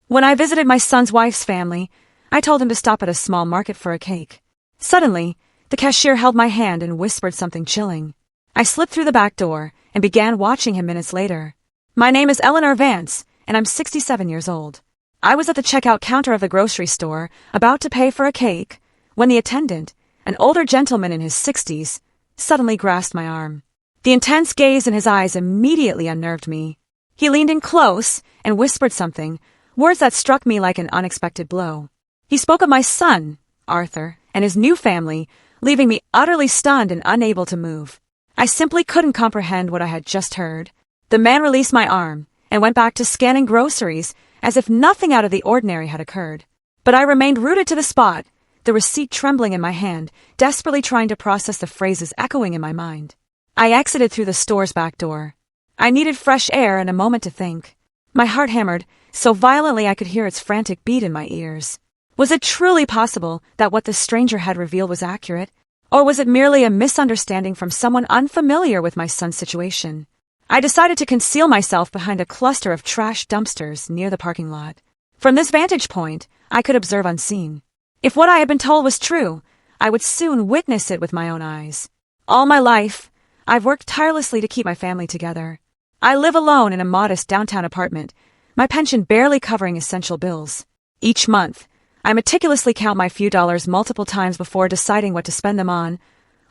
When I visited my son's wife's family, I told him to stop at a small market for a cake. Suddenly, the cashier held my hand and whispered something chilling. I slipped through the back door and began watching him minutes later. My name is Eleanor Vance, and I'm 67 years old. I was at the checkout counter of the grocery store, about to pay for a cake, when the attendant, an older gentleman in his 60s, suddenly grasped my arm. The intense gaze in his eyes immediately unnerved me. He leaned in close and whispered something, words that struck me like an unexpected blow. He spoke of my son, Arthur, and his new family, leaving me utterly stunned and unable to move. I simply couldn't comprehend what I had just heard. The man released my arm and went back to scanning groceries as if nothing out of the ordinary had occurred. But I remained rooted to the spot, the receipt trembling in my hand, desperately trying to process the phrases echoing in my mind. I exited through the store's back door. I needed fresh air and a moment to think. My heart hammered so violently I could hear its frantic beat in my ears. Was it truly possible that what the stranger had revealed was accurate? Or was it merely a misunderstanding from someone unfamiliar with my son's situation? I decided to conceal myself behind a cluster of trash dumpsters near the parking lot. From this vantage point, I could observe unseen. If what I had been told was true, I would soon witness it with my own eyes. All my life, I've worked tirelessly to keep my family together. I live alone in a modest downtown apartment, my pension barely covering essential bills. Each month, I meticulously count my few dollars multiple times before deciding what to spend them on,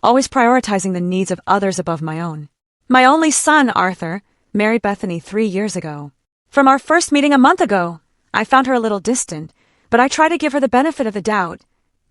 always prioritizing the needs of others above my own. My only son, Arthur, married Bethany 3 years ago. From our first meeting a month ago, I found her a little distant, but I tried to give her the benefit of the doubt,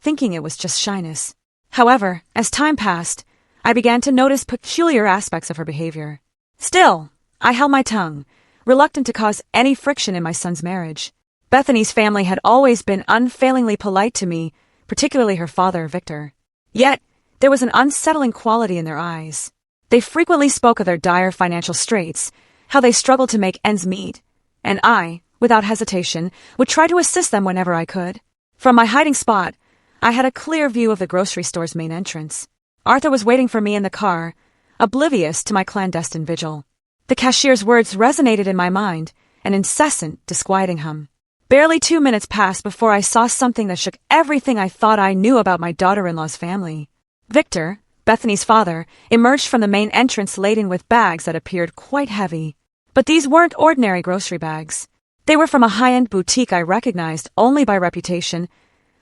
thinking it was just shyness. However, as time passed, I began to notice peculiar aspects of her behavior. Still, I held my tongue, reluctant to cause any friction in my son's marriage. Bethany's family had always been unfailingly polite to me, particularly her father, Victor. Yet, there was an unsettling quality in their eyes. They frequently spoke of their dire financial straits, how they struggled to make ends meet, and I, without hesitation, would try to assist them whenever I could. From my hiding spot, I had a clear view of the grocery store's main entrance. Arthur was waiting for me in the car, oblivious to my clandestine vigil. The cashier's words resonated in my mind, an incessant, disquieting hum. Barely 2 minutes passed before I saw something that shook everything I thought I knew about my daughter-in-law's family. Victor, Bethany's father, emerged from the main entrance laden with bags that appeared quite heavy. But these weren't ordinary grocery bags. They were from a high-end boutique I recognized only by reputation,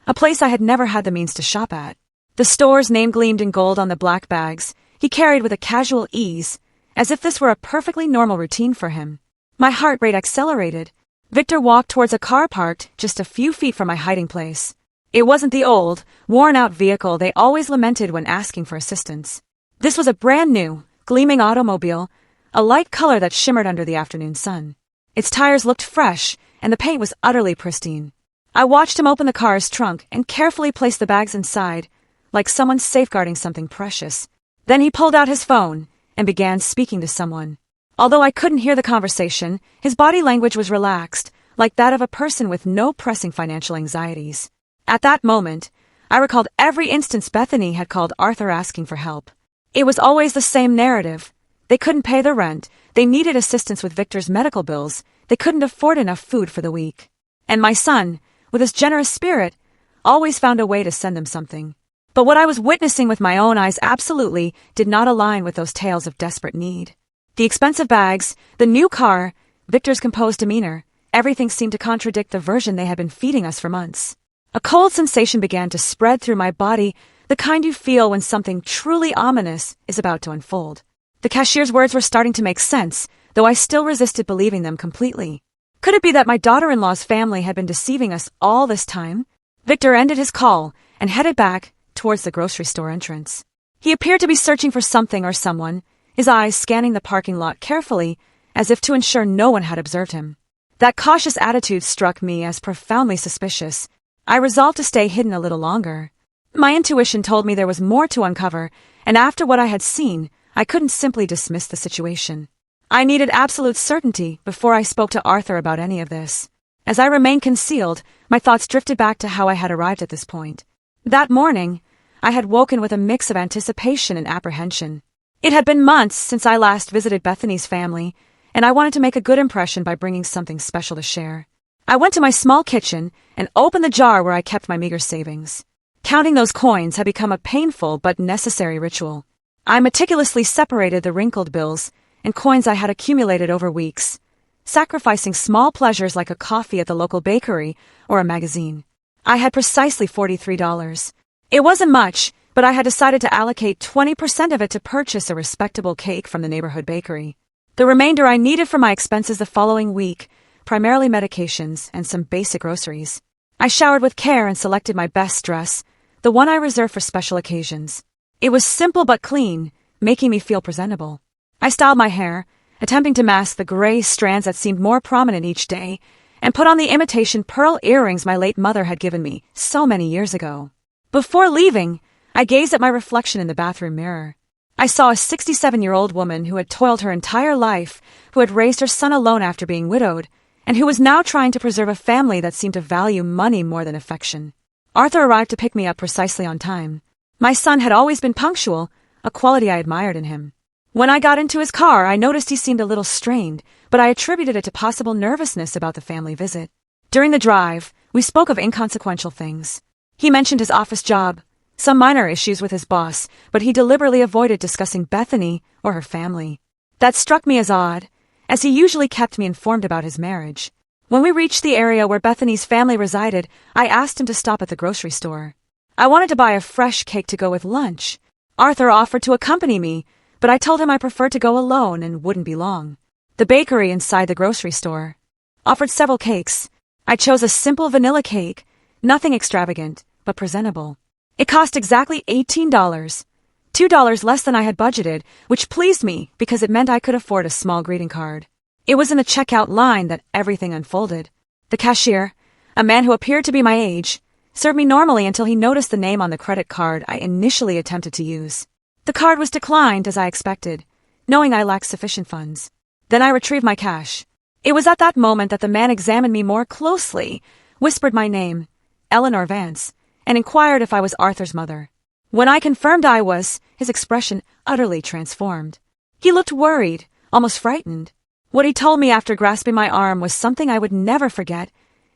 a place I had never had the means to shop at. The store's name gleamed in gold on the black bags he carried with a casual ease, as if this were a perfectly normal routine for him. My heart rate accelerated. Victor walked towards a car parked just a few feet from my hiding place. It wasn't the old, worn-out vehicle they always lamented when asking for assistance. This was a brand-new, gleaming automobile, a light color that shimmered under the afternoon sun. Its tires looked fresh, and the paint was utterly pristine. I watched him open the car's trunk and carefully place the bags inside, like someone safeguarding something precious. Then he pulled out his phone and began speaking to someone. Although I couldn't hear the conversation, his body language was relaxed, like that of a person with no pressing financial anxieties. At that moment, I recalled every instance Bethany had called Arthur asking for help. It was always the same narrative. They couldn't pay their rent, they needed assistance with Victor's medical bills, they couldn't afford enough food for the week. And my son, with his generous spirit, always found a way to send them something. But what I was witnessing with my own eyes absolutely did not align with those tales of desperate need. The expensive bags, the new car, Victor's composed demeanor, everything seemed to contradict the version they had been feeding us for months. A cold sensation began to spread through my body, the kind you feel when something truly ominous is about to unfold. The cashier's words were starting to make sense, though I still resisted believing them completely. Could it be that my daughter-in-law's family had been deceiving us all this time? Victor ended his call and headed back towards the grocery store entrance. He appeared to be searching for something or someone, his eyes scanning the parking lot carefully, as if to ensure no one had observed him. That cautious attitude struck me as profoundly suspicious. I resolved to stay hidden a little longer. My intuition told me there was more to uncover, and after what I had seen, I couldn't simply dismiss the situation. I needed absolute certainty before I spoke to Arthur about any of this. As I remained concealed, my thoughts drifted back to how I had arrived at this point. That morning, I had woken with a mix of anticipation and apprehension. It had been months since I last visited Bethany's family, and I wanted to make a good impression by bringing something special to share. I went to my small kitchen and opened the jar where I kept my meager savings. Counting those coins had become a painful but necessary ritual. I meticulously separated the wrinkled bills and coins I had accumulated over weeks, sacrificing small pleasures like a coffee at the local bakery or a magazine. I had precisely $43. It wasn't much, but I had decided to allocate 20% of it to purchase a respectable cake from the neighborhood bakery. The remainder I needed for my expenses the following week, primarily medications and some basic groceries. I showered with care and selected my best dress, the one I reserved for special occasions. It was simple but clean, making me feel presentable. I styled my hair, attempting to mask the gray strands that seemed more prominent each day, and put on the imitation pearl earrings my late mother had given me so many years ago. Before leaving, I gazed at my reflection in the bathroom mirror. I saw a 67-year-old woman who had toiled her entire life, who had raised her son alone after being widowed, and who was now trying to preserve a family that seemed to value money more than affection. Arthur arrived to pick me up precisely on time. My son had always been punctual, a quality I admired in him. When I got into his car, I noticed he seemed a little strained, but I attributed it to possible nervousness about the family visit. During the drive, we spoke of inconsequential things. He mentioned his office job, some minor issues with his boss, but he deliberately avoided discussing Bethany or her family. That struck me as odd, as he usually kept me informed about his marriage. When we reached the area where Bethany's family resided, I asked him to stop at the grocery store. I wanted to buy a fresh cake to go with lunch. Arthur offered to accompany me, but I told him I preferred to go alone and wouldn't be long. The bakery inside the grocery store offered several cakes. I chose a simple vanilla cake, nothing extravagant, but presentable. It cost exactly $18, $2 less than I had budgeted, which pleased me because it meant I could afford a small greeting card. It was in the checkout line that everything unfolded. The cashier, a man who appeared to be my age, served me normally until he noticed the name on the credit card I initially attempted to use. The card was declined as I expected, knowing I lacked sufficient funds. Then I retrieved my cash. It was at that moment that the man examined me more closely, whispered my name, Eleanor Vance, and inquired if I was Arthur's mother. When I confirmed I was, his expression utterly transformed. He looked worried, almost frightened. What he told me after grasping my arm was something I would never forget,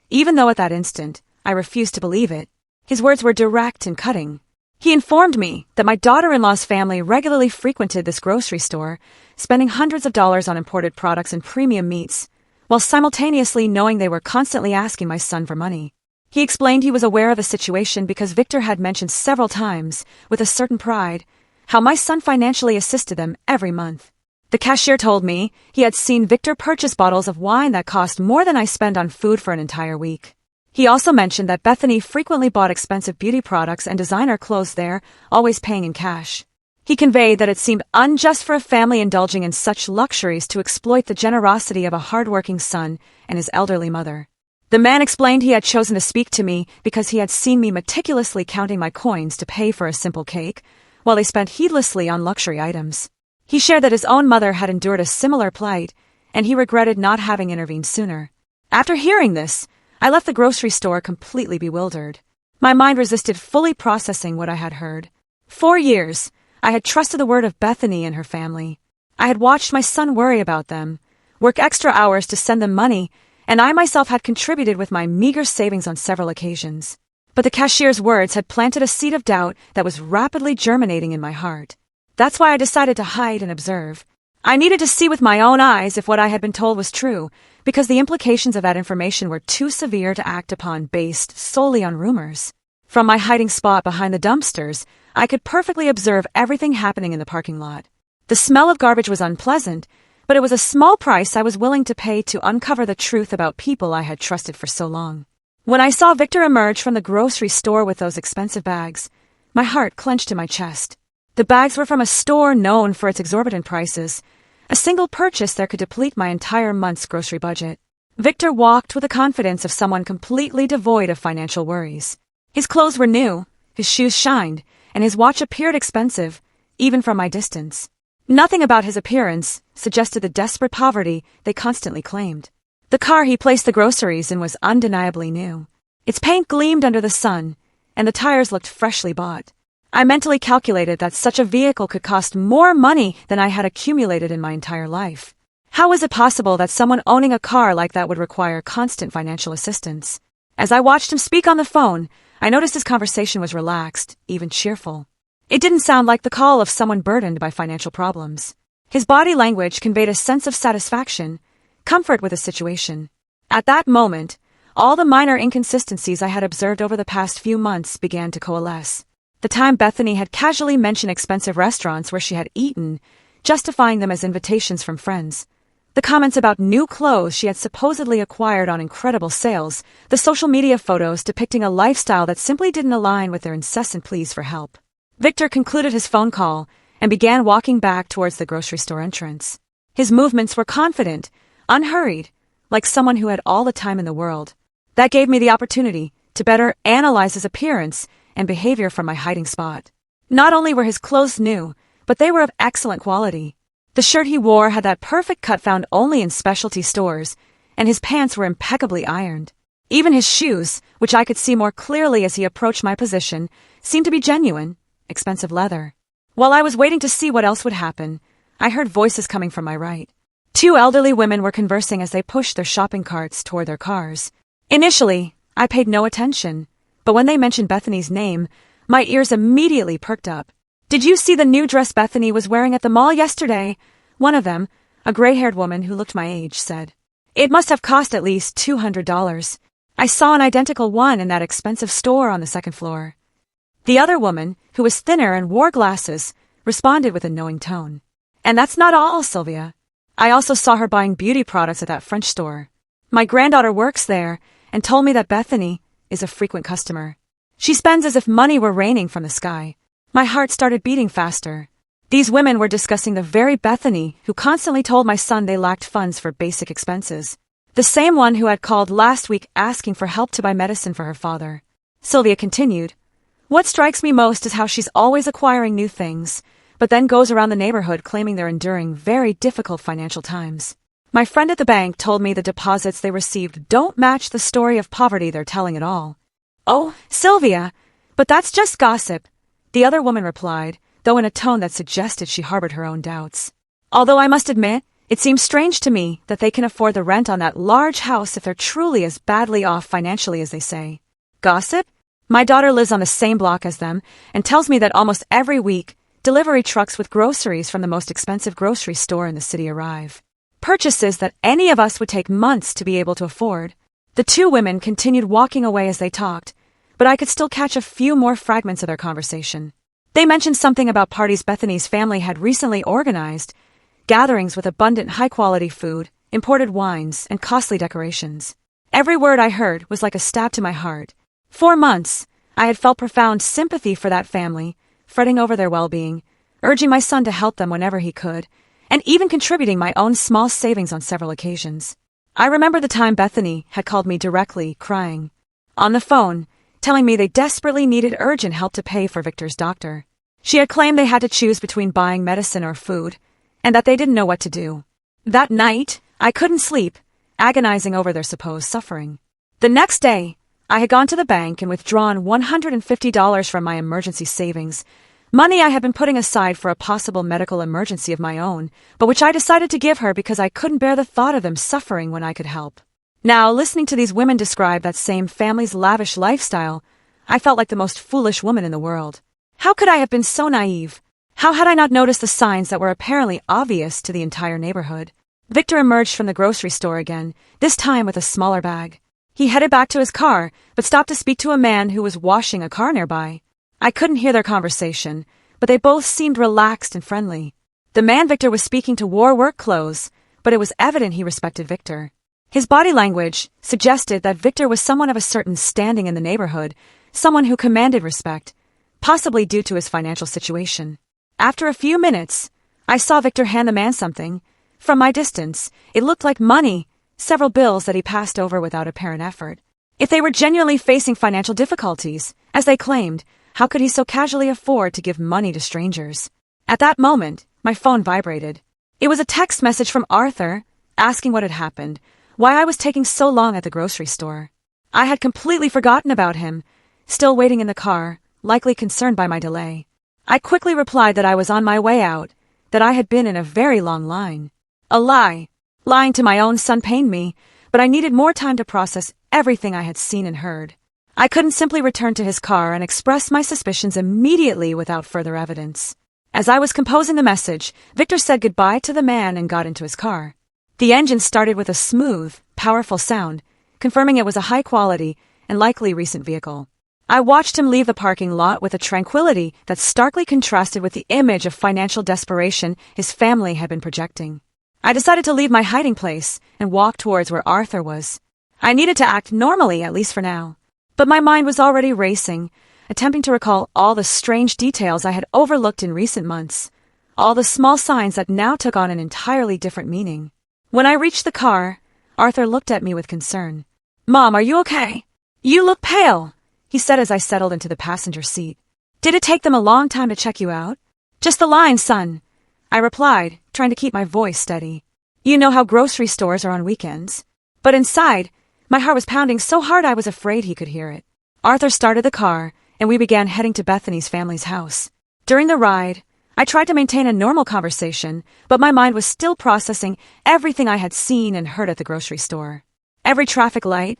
even though at that instant I refused to believe it. His words were direct and cutting. He informed me that my daughter-in-law's family regularly frequented this grocery store, spending hundreds of dollars on imported products and premium meats, while simultaneously knowing they were constantly asking my son for money. He explained he was aware of the situation because Victor had mentioned several times, with a certain pride, how my son financially assisted them every month. The cashier told me he had seen Victor purchase bottles of wine that cost more than I spend on food for an entire week. He also mentioned that Bethany frequently bought expensive beauty products and designer clothes there, always paying in cash. He conveyed that it seemed unjust for a family indulging in such luxuries to exploit the generosity of a hard-working son and his elderly mother. The man explained he had chosen to speak to me because he had seen me meticulously counting my coins to pay for a simple cake, while they spent heedlessly on luxury items. He shared that his own mother had endured a similar plight, and he regretted not having intervened sooner. After hearing this, I left the grocery store completely bewildered. My mind resisted fully processing what I had heard. 4 years, I had trusted the word of Bethany and her family. I had watched my son worry about them, work extra hours to send them money, and I myself had contributed with my meager savings on several occasions. But the cashier's words had planted a seed of doubt that was rapidly germinating in my heart. That's why I decided to hide and observe. I needed to see with my own eyes if what I had been told was true, because the implications of that information were too severe to act upon based solely on rumors. From my hiding spot behind the dumpsters, I could perfectly observe everything happening in the parking lot. The smell of garbage was unpleasant, but it was a small price I was willing to pay to uncover the truth about people I had trusted for so long. When I saw Victor emerge from the grocery store with those expensive bags, my heart clenched in my chest. The bags were from a store known for its exorbitant prices. A single purchase there could deplete my entire month's grocery budget. Victor walked with the confidence of someone completely devoid of financial worries. His clothes were new, his shoes shined, and his watch appeared expensive, even from my distance. Nothing about his appearance suggested the desperate poverty they constantly claimed. The car he placed the groceries in was undeniably new. Its paint gleamed under the sun, and the tires looked freshly bought. I mentally calculated that such a vehicle could cost more money than I had accumulated in my entire life. How was it possible that someone owning a car like that would require constant financial assistance? As I watched him speak on the phone, I noticed his conversation was relaxed, even cheerful. It didn't sound like the call of someone burdened by financial problems. His body language conveyed a sense of satisfaction, comfort with the situation. At that moment, all the minor inconsistencies I had observed over the past few months began to coalesce. The time Bethany had casually mentioned expensive restaurants where she had eaten, justifying them as invitations from friends. The comments about new clothes she had supposedly acquired on incredible sales, the social media photos depicting a lifestyle that simply didn't align with their incessant pleas for help. Victor concluded his phone call and began walking back towards the grocery store entrance. His movements were confident, unhurried, like someone who had all the time in the world. That gave me the opportunity to better analyze his appearance and behavior from my hiding spot. Not only were his clothes new, but they were of excellent quality. The shirt he wore had that perfect cut found only in specialty stores, and his pants were impeccably ironed. Even his shoes, which I could see more clearly as he approached my position, seemed to be genuine, expensive leather. While I was waiting to see what else would happen, I heard voices coming from my right. Two elderly women were conversing as they pushed their shopping carts toward their cars. Initially, I paid no attention, but when they mentioned Bethany's name, my ears immediately perked up. "Did you see the new dress Bethany was wearing at the mall yesterday?" One of them, a gray-haired woman who looked my age, said. "It must have cost at least $200. I saw an identical one in that expensive store on the second floor." The other woman, who was thinner and wore glasses, responded with a knowing tone. "And that's not all, Sylvia. I also saw her buying beauty products at that French store. My granddaughter works there and told me that Bethany is a frequent customer. She spends as if money were raining from the sky." My heart started beating faster. These women were discussing the very Bethany who constantly told my son they lacked funds for basic expenses. The same one who had called last week asking for help to buy medicine for her father. Sylvia continued, "What strikes me most is how she's always acquiring new things, but then goes around the neighborhood claiming they're enduring very difficult financial times. My friend at the bank told me the deposits they received don't match the story of poverty they're telling at all." "Oh, Sylvia, but that's just gossip," the other woman replied, though in a tone that suggested she harbored her own doubts. "Although I must admit, it seems strange to me that they can afford the rent on that large house if they're truly as badly off financially as they say." "Gossip? My daughter lives on the same block as them and tells me that almost every week, delivery trucks with groceries from the most expensive grocery store in the city arrive. Purchases that any of us would take months to be able to afford." The two women continued walking away as they talked, but I could still catch a few more fragments of their conversation. They mentioned something about parties Bethany's family had recently organized, gatherings with abundant high-quality food, imported wines, and costly decorations. Every word I heard was like a stab to my heart. For months, I had felt profound sympathy for that family, fretting over their well-being, urging my son to help them whenever he could, and even contributing my own small savings on several occasions. I remember the time Bethany had called me directly, crying on the phone, telling me they desperately needed urgent help to pay for Victor's doctor. She had claimed they had to choose between buying medicine or food, and that they didn't know what to do. That night, I couldn't sleep, agonizing over their supposed suffering. The next day, I had gone to the bank and withdrawn $150 from my emergency savings, money I had been putting aside for a possible medical emergency of my own, but which I decided to give her because I couldn't bear the thought of them suffering when I could help. Now, listening to these women describe that same family's lavish lifestyle, I felt like the most foolish woman in the world. How could I have been so naive? How had I not noticed the signs that were apparently obvious to the entire neighborhood? Victor emerged from the grocery store again, this time with a smaller bag. He headed back to his car, but stopped to speak to a man who was washing a car nearby. I couldn't hear their conversation, but they both seemed relaxed and friendly. The man Victor was speaking to wore work clothes, but it was evident he respected Victor. His body language suggested that Victor was someone of a certain standing in the neighborhood, someone who commanded respect, possibly due to his financial situation. After a few minutes, I saw Victor hand the man something. From my distance, it looked like money, several bills that he passed over without apparent effort. If they were genuinely facing financial difficulties, as they claimed, how could he so casually afford to give money to strangers? At that moment, my phone vibrated. It was a text message from Arthur, asking what had happened, why I was taking so long at the grocery store. I had completely forgotten about him, still waiting in the car, likely concerned by my delay. I quickly replied that I was on my way out, that I had been in a very long line. A lie, Lying to my own son pained me, but I needed more time to process everything I had seen and heard. I couldn't simply return to his car and express my suspicions immediately without further evidence. As I was composing the message, Victor said goodbye to the man and got into his car. The engine started with a smooth, powerful sound, confirming it was a high-quality and likely recent vehicle. I watched him leave the parking lot with a tranquility that starkly contrasted with the image of financial desperation his family had been projecting. I decided to leave my hiding place and walk towards where Arthur was. I needed to act normally, at least for now. But my mind was already racing, attempting to recall all the strange details I had overlooked in recent months, all the small signs that now took on an entirely different meaning. When I reached the car, Arthur looked at me with concern. "Mom, are you okay? You look pale," he said as I settled into the passenger seat. "Did it take them a long time to check you out?" "Just the line, son," I replied, trying to keep my voice steady. "You know how grocery stores are on weekends." But inside, my heart was pounding so hard I was afraid he could hear it. Arthur started the car, and we began heading to Bethany's family's house. During the ride, I tried to maintain a normal conversation, but my mind was still processing everything I had seen and heard at the grocery store. Every traffic light,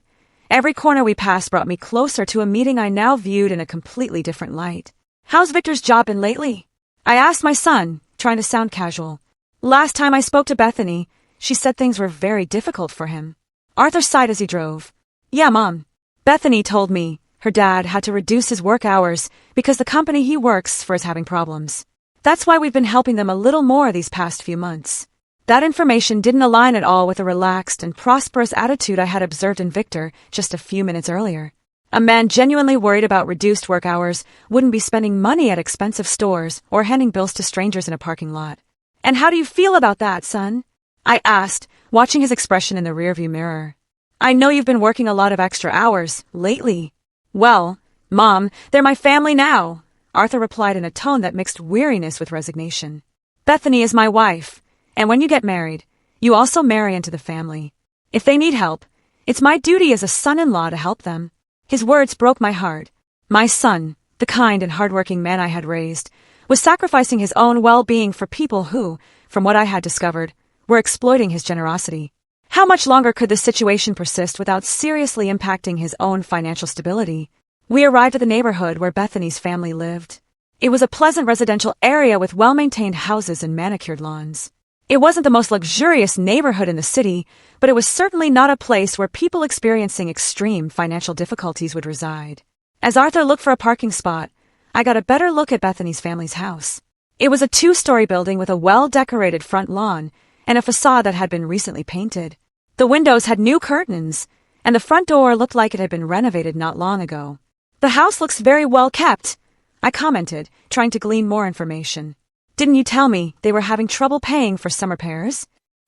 every corner we passed brought me closer to a meeting I now viewed in a completely different light. "How's Victor's job been lately?" I asked my son, trying to sound casual. "Last time I spoke to Bethany, she said things were very difficult for him." Arthur sighed as he drove. "Yeah, Mom. Bethany told me her dad had to reduce his work hours because the company he works for is having problems. That's why we've been helping them a little more these past few months." That information didn't align at all with the relaxed and prosperous attitude I had observed in Victor just a few minutes earlier. A man genuinely worried about reduced work hours wouldn't be spending money at expensive stores or handing bills to strangers in a parking lot. "And how do you feel about that, son?" I asked, watching his expression in the rearview mirror. "I know you've been working a lot of extra hours lately." "Well, Mom, they're my family now," Arthur replied in a tone that mixed weariness with resignation. "Bethany is my wife, and when you get married, you also marry into the family. If they need help, it's my duty as a son-in-law to help them." His words broke my heart. My son, the kind and hardworking man I had raised, was sacrificing his own well-being for people who, from what I had discovered, were exploiting his generosity. How much longer could this situation persist without seriously impacting his own financial stability? We arrived at the neighborhood where Bethany's family lived. It was a pleasant residential area with well-maintained houses and manicured lawns. It wasn't the most luxurious neighborhood in the city, but it was certainly not a place where people experiencing extreme financial difficulties would reside. As Arthur looked for a parking spot, I got a better look at Bethany's family's house. It was a 2-story building with a well-decorated front lawn and a facade that had been recently painted. The windows had new curtains, and the front door looked like it had been renovated not long ago. "The house looks very well kept," I commented, trying to glean more information. "Didn't you tell me they were having trouble paying for some repairs?"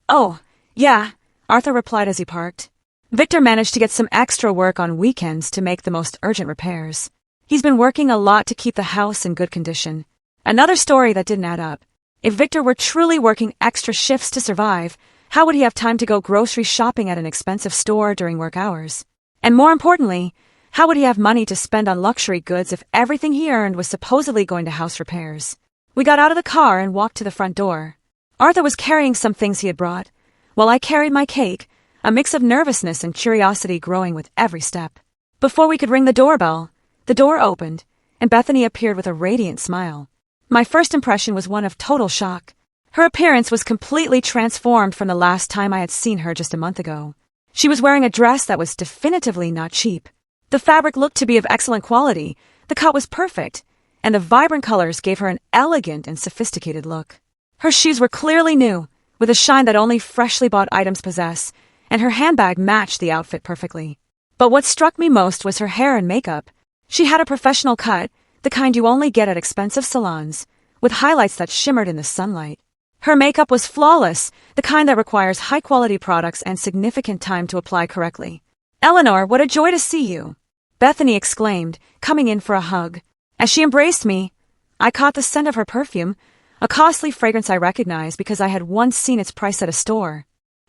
"Oh, yeah," Arthur replied as he parked. "Victor managed to get some extra work on weekends to make the most urgent repairs. He's been working a lot to keep the house in good condition." Another story that didn't add up. If Victor were truly working extra shifts to survive, how would he have time to go grocery shopping at an expensive store during work hours? And more importantly, how would he have money to spend on luxury goods if everything he earned was supposedly going to house repairs? We got out of the car and walked to the front door. Arthur was carrying some things he had brought, while I carried my cake, a mix of nervousness and curiosity growing with every step. Before we could ring the doorbell, the door opened, and Bethany appeared with a radiant smile. My first impression was one of total shock. Her appearance was completely transformed from the last time I had seen her just a month ago. She was wearing a dress that was definitively not cheap. The fabric looked to be of excellent quality, the cut was perfect, and the vibrant colors gave her an elegant and sophisticated look. Her shoes were clearly new, with a shine that only freshly bought items possess, and her handbag matched the outfit perfectly. But what struck me most was her hair and makeup. She had a professional cut, the kind you only get at expensive salons, with highlights that shimmered in the sunlight. Her makeup was flawless, the kind that requires high-quality products and significant time to apply correctly. "Eleanor, what a joy to see you!" Bethany exclaimed, coming in for a hug. As she embraced me, I caught the scent of her perfume, a costly fragrance I recognized because I had once seen its price at a store,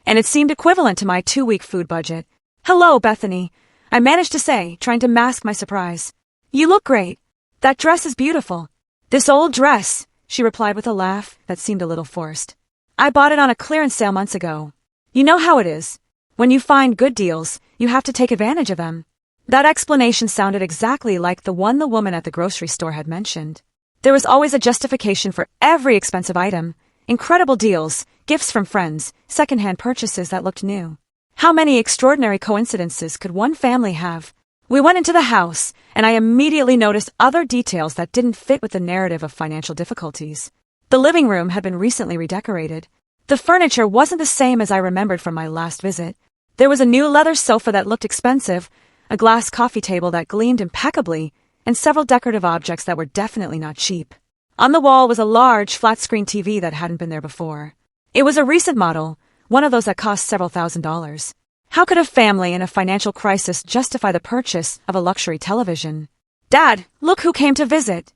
and it seemed equivalent to my 2-week food budget. "Hello, Bethany," I managed to say, trying to mask my surprise. "You look great. That dress is beautiful." "This old dress," she replied with a laugh that seemed a little forced. "I bought it on a clearance sale months ago. You know how it is. When you find good deals, you have to take advantage of them. That explanation sounded exactly like the one the woman at the grocery store had mentioned. There was always a justification for every expensive item. Incredible deals, gifts from friends, secondhand purchases that looked new. How many extraordinary coincidences could one family have? We went into the house, and I immediately noticed other details that didn't fit with the narrative of financial difficulties. The living room had been recently redecorated. The furniture wasn't the same as I remembered from my last visit. There was a new leather sofa that looked expensive, a glass coffee table that gleamed impeccably, and several decorative objects that were definitely not cheap. On the wall was a large, flat-screen TV that hadn't been there before. It was a recent model, one of those that cost several $1,000s. How could a family in a financial crisis justify the purchase of a luxury television? "Dad, look who came to visit!"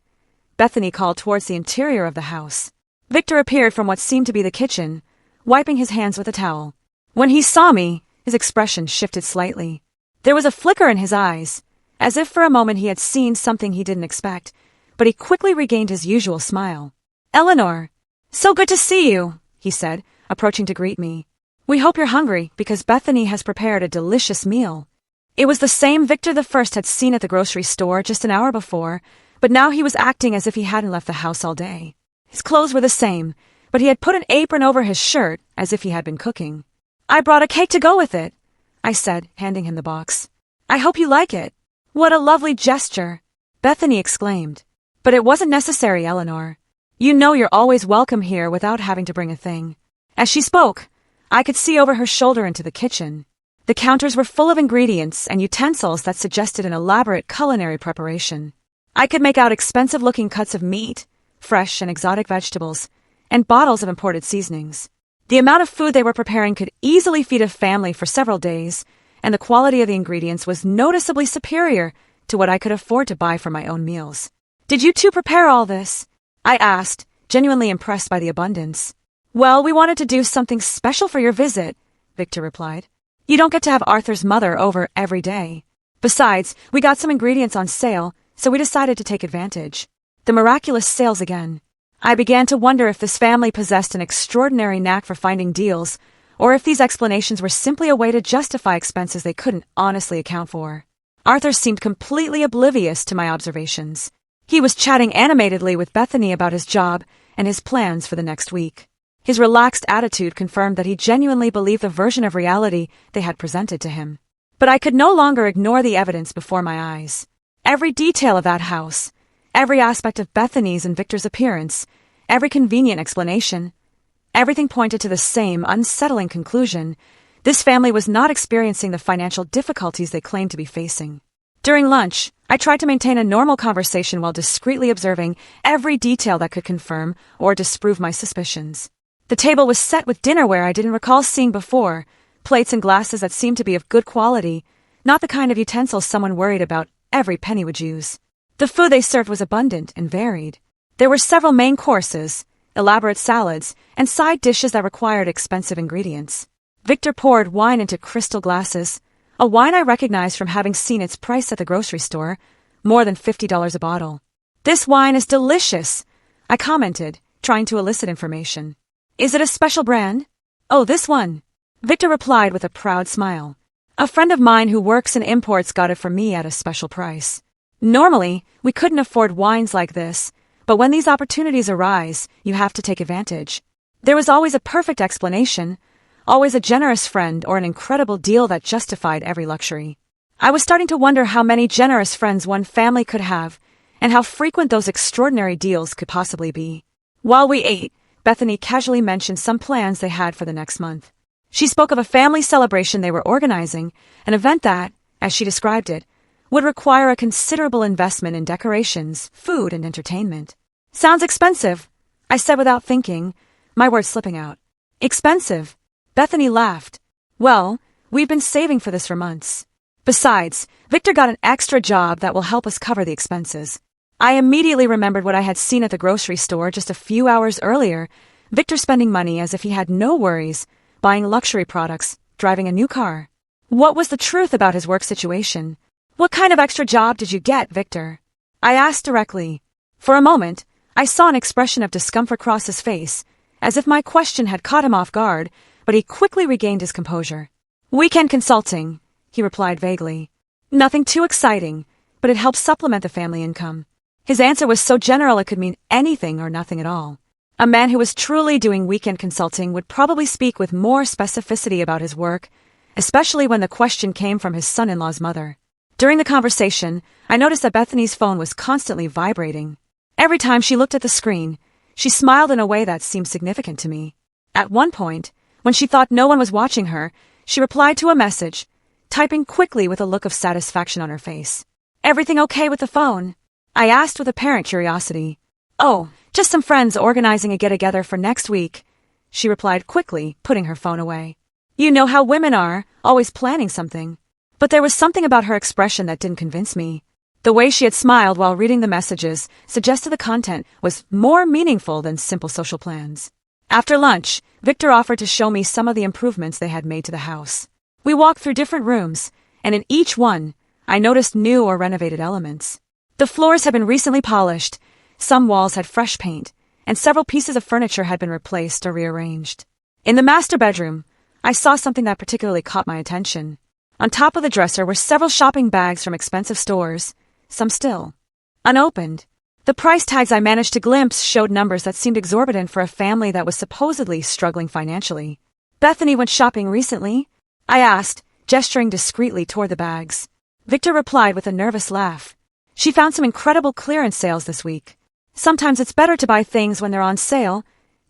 Bethany called towards the interior of the house. Victor appeared from what seemed to be the kitchen, wiping his hands with a towel. When he saw me, his expression shifted slightly. There was a flicker in his eyes, as if for a moment he had seen something he didn't expect, but he quickly regained his usual smile. "Eleanor, so good to see you," he said, approaching to greet me. "We hope you're hungry because Bethany has prepared a delicious meal." It was the same Victor the First had seen at the grocery store just an hour before, but now he was acting as if he hadn't left the house all day. His clothes were the same, but he had put an apron over his shirt as if he had been cooking. "I brought a cake to go with it," I said, handing him the box. "I hope you like it." "What a lovely gesture," Bethany exclaimed. "But it wasn't necessary, Eleanor. You know you're always welcome here without having to bring a thing." As she spoke, I could see over her shoulder into the kitchen. The counters were full of ingredients and utensils that suggested an elaborate culinary preparation. I could make out expensive-looking cuts of meat, fresh and exotic vegetables, and bottles of imported seasonings. The amount of food they were preparing could easily feed a family for several days, and the quality of the ingredients was noticeably superior to what I could afford to buy for my own meals. "Did you two prepare all this?" I asked, genuinely impressed by the abundance. "Well, we wanted to do something special for your visit," Victor replied. "You don't get to have Arthur's mother over every day. Besides, we got some ingredients on sale, so we decided to take advantage." The miraculous sales again. I began to wonder if this family possessed an extraordinary knack for finding deals, or if these explanations were simply a way to justify expenses they couldn't honestly account for. Arthur seemed completely oblivious to my observations. He was chatting animatedly with Bethany about his job and his plans for the next week. His relaxed attitude confirmed that he genuinely believed the version of reality they had presented to him. But I could no longer ignore the evidence before my eyes. Every detail of that house, every aspect of Bethany's and Victor's appearance, every convenient explanation, everything pointed to the same unsettling conclusion: this family was not experiencing the financial difficulties they claimed to be facing. During lunch, I tried to maintain a normal conversation while discreetly observing every detail that could confirm or disprove my suspicions. The table was set with dinnerware I didn't recall seeing before, plates and glasses that seemed to be of good quality, not the kind of utensils someone worried about every penny would use. The food they served was abundant and varied. There were several main courses, elaborate salads, and side dishes that required expensive ingredients. Victor poured wine into crystal glasses, a wine I recognized from having seen its price at the grocery store, more than $50 a bottle. "This wine is delicious," I commented, trying to elicit information. "Is it a special brand?" "Oh, this one," Victor replied with a proud smile. "A friend of mine who works in imports got it for me at a special price. Normally, we couldn't afford wines like this, but when these opportunities arise, you have to take advantage." There was always a perfect explanation, always a generous friend or an incredible deal that justified every luxury. I was starting to wonder how many generous friends one family could have, and how frequent those extraordinary deals could possibly be. While we ate, Bethany casually mentioned some plans they had for the next month. She spoke of a family celebration they were organizing, an event that, as she described it, would require a considerable investment in decorations, food, and entertainment. "Sounds expensive," I said without thinking, my words slipping out. "Expensive?" Bethany laughed. "Well, we've been saving for this for months. Besides, Victor got an extra job that will help us cover the expenses." I immediately remembered what I had seen at the grocery store just a few hours earlier, Victor spending money as if he had no worries, buying luxury products, driving a new car. What was the truth about his work situation? "What kind of extra job did you get, Victor?" I asked directly. For a moment, I saw an expression of discomfort cross his face, as if my question had caught him off guard, but he quickly regained his composure. "Weekend consulting," he replied vaguely. "Nothing too exciting, but it helps supplement the family income." His answer was so general it could mean anything or nothing at all. A man who was truly doing weekend consulting would probably speak with more specificity about his work, especially when the question came from his son-in-law's mother. During the conversation, I noticed that Bethany's phone was constantly vibrating. Every time she looked at the screen, she smiled in a way that seemed significant to me. At one point, when she thought no one was watching her, she replied to a message, typing quickly with a look of satisfaction on her face. "Everything okay with the phone?" I asked with apparent curiosity. "Oh, just some friends organizing a get-together for next week," she replied quickly, putting her phone away. You know how women are, always planning something. But there was something about her expression that didn't convince me. The way she had smiled while reading the messages suggested the content was more meaningful than simple social plans. After lunch, Victor offered to show me some of the improvements they had made to the house. We walked through different rooms, and in each one, I noticed new or renovated elements. The floors had been recently polished, some walls had fresh paint, and several pieces of furniture had been replaced or rearranged. In the master bedroom, I saw something that particularly caught my attention. On top of the dresser were several shopping bags from expensive stores, some still unopened. The price tags I managed to glimpse showed numbers that seemed exorbitant for a family that was supposedly struggling financially. "Bethany went shopping recently?" I asked, gesturing discreetly toward the bags. Victor replied with a nervous laugh. "She found some incredible clearance sales this week. Sometimes it's better to buy things when they're on sale,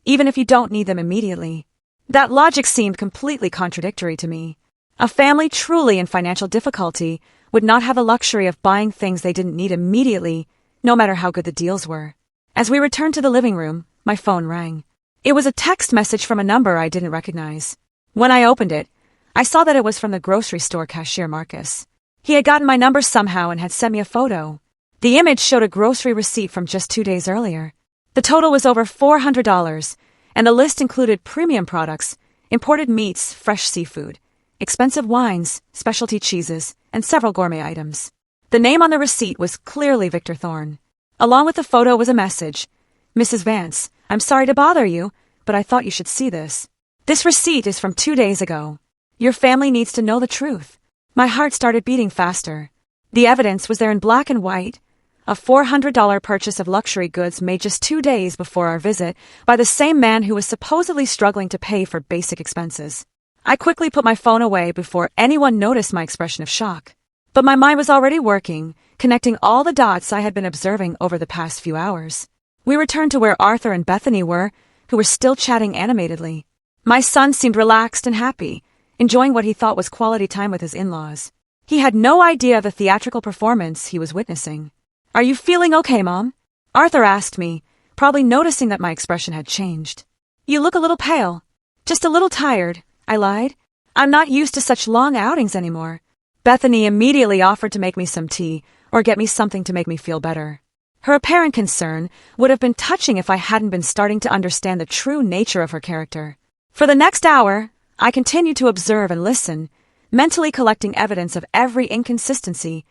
even if you don't need them immediately." That logic seemed completely contradictory to me. A family truly in financial difficulty would not have the luxury of buying things they didn't need immediately, no matter how good the deals were. As we returned to the living room, my phone rang. It was a text message from a number I didn't recognize. When I opened it, I saw that it was from the grocery store cashier Marcus. He had gotten my number somehow and had sent me a photo. The image showed a grocery receipt from just 2 days earlier. The total was over $400, and the list included premium products, imported meats, fresh seafood, expensive wines, specialty cheeses, and several gourmet items. The name on the receipt was clearly Victor Thorne. Along with the photo was a message. "Mrs. Vance, I'm sorry to bother you, but I thought you should see this. This receipt is from 2 days ago. Your family needs to know the truth." My heart started beating faster. The evidence was there in black and white. A $400 purchase of luxury goods made just 2 days before our visit by the same man who was supposedly struggling to pay for basic expenses. I quickly put my phone away before anyone noticed my expression of shock. But my mind was already working, connecting all the dots I had been observing over the past few hours. We returned to where Arthur and Bethany were, who were still chatting animatedly. My son seemed relaxed and happy, enjoying what he thought was quality time with his in-laws. He had no idea of the theatrical performance he was witnessing. "Are you feeling okay, Mom?" Arthur asked me, probably noticing that my expression had changed. "You look a little pale." "Just a little tired," I lied. "I'm not used to such long outings anymore." Bethany immediately offered to make me some tea or get me something to make me feel better. Her apparent concern would have been touching if I hadn't been starting to understand the true nature of her character. For the next hour, I continued to observe and listen, mentally collecting evidence of every inconsistency,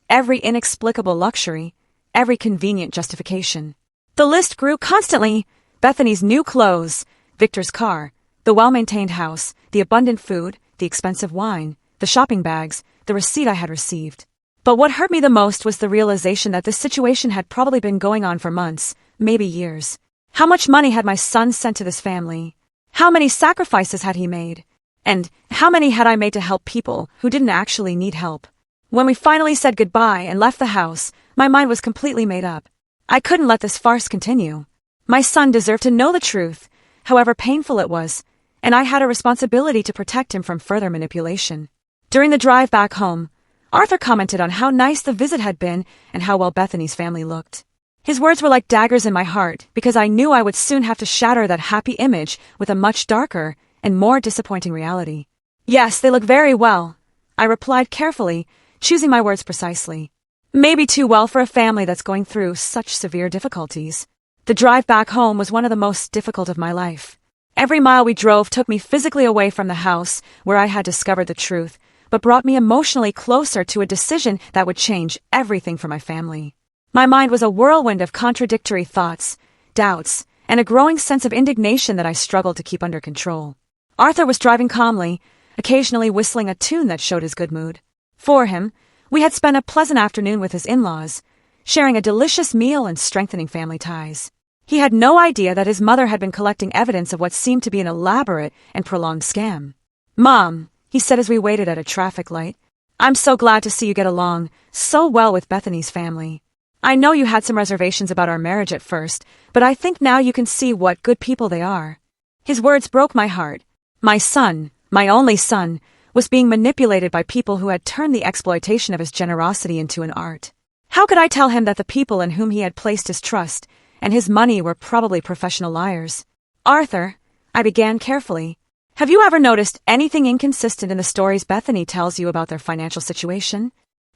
every inexplicable luxury, every convenient justification. The list grew constantly. Bethany's new clothes, Victor's car, the well-maintained house, the abundant food, the expensive wine, the shopping bags, the receipt I had received. But what hurt me the most was the realization that this situation had probably been going on for months, maybe years. How much money had my son sent to this family? How many sacrifices had he made? And how many had I made to help people who didn't actually need help? When we finally said goodbye and left the house, my mind was completely made up. I couldn't let this farce continue. My son deserved to know the truth, however painful it was, and I had a responsibility to protect him from further manipulation. During the drive back home, Arthur commented on how nice the visit had been and how well Bethany's family looked. His words were like daggers in my heart because I knew I would soon have to shatter that happy image with a much darker and more disappointing reality. "Yes, they look very well," I replied carefully, choosing my words precisely. Maybe too well for a family that's going through such severe difficulties. The drive back home was one of the most difficult of my life. Every mile we drove took me physically away from the house where I had discovered the truth, but brought me emotionally closer to a decision that would change everything for my family. My mind was a whirlwind of contradictory thoughts, doubts, and a growing sense of indignation that I struggled to keep under control. Arthur was driving calmly, occasionally whistling a tune that showed his good mood. For him, we had spent a pleasant afternoon with his in-laws, sharing a delicious meal and strengthening family ties. He had no idea that his mother had been collecting evidence of what seemed to be an elaborate and prolonged scam. "Mom," he said as we waited at a traffic light, "I'm so glad to see you get along so well with Bethany's family. I know you had some reservations about our marriage at first, but I think now you can see what good people they are." His words broke my heart. My son, my only son, was being manipulated by people who had turned the exploitation of his generosity into an art. How could I tell him that the people in whom he had placed his trust and his money were probably professional liars? "Arthur," I began carefully, "have you ever noticed anything inconsistent in the stories Bethany tells you about their financial situation?"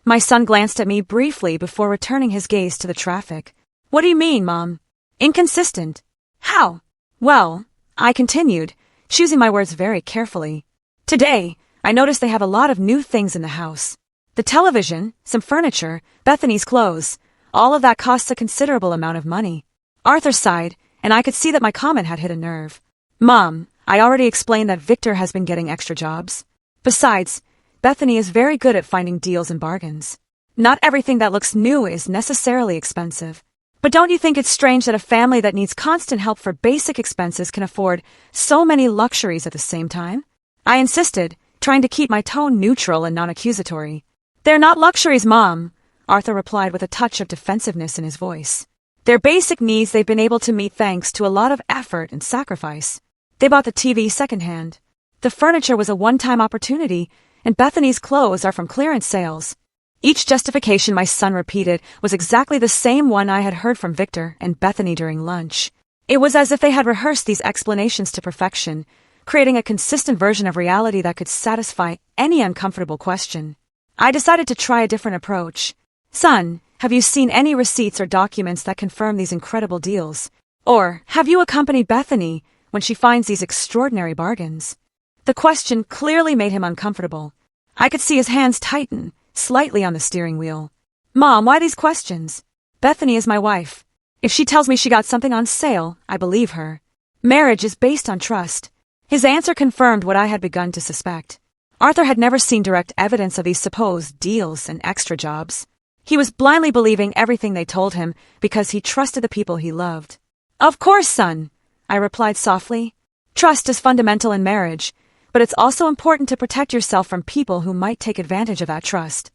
My son glanced at me briefly before returning his gaze to the traffic. "What do you mean, Mom? Inconsistent? How?" "Well," I continued, choosing my words very carefully, "today, I noticed they have a lot of new things in the house. The television, some furniture, Bethany's clothes, all of that costs a considerable amount of money." Arthur sighed, and I could see that my comment had hit a nerve. "Mom, I already explained that Victor has been getting extra jobs. Besides, Bethany is very good at finding deals and bargains. Not everything that looks new is necessarily expensive. But don't you think it's strange that a family that needs constant help for basic expenses can afford so many luxuries at the same time?" I insisted, trying to keep my tone neutral and non-accusatory. "They're not luxuries, Mom," Arthur replied with a touch of defensiveness in his voice. "They're basic needs they've been able to meet thanks to a lot of effort and sacrifice. They bought the TV secondhand. The furniture was a one-time opportunity, and Bethany's clothes are from clearance sales." Each justification my son repeated was exactly the same one I had heard from Victor and Bethany during lunch. It was as if they had rehearsed these explanations to perfection, creating a consistent version of reality that could satisfy any uncomfortable question. I decided to try a different approach. "Son, have you seen any receipts or documents that confirm these incredible deals? Or have you accompanied Bethany when she finds these extraordinary bargains?" The question clearly made him uncomfortable. I could see his hands tighten slightly on the steering wheel. "Mom, why these questions? Bethany is my wife. If she tells me she got something on sale, I believe her. Marriage is based on trust." His answer confirmed what I had begun to suspect. Arthur had never seen direct evidence of these supposed deals and extra jobs. He was blindly believing everything they told him because he trusted the people he loved. "Of course, son," I replied softly. "Trust is fundamental in marriage, but it's also important to protect yourself from people who might take advantage of that trust."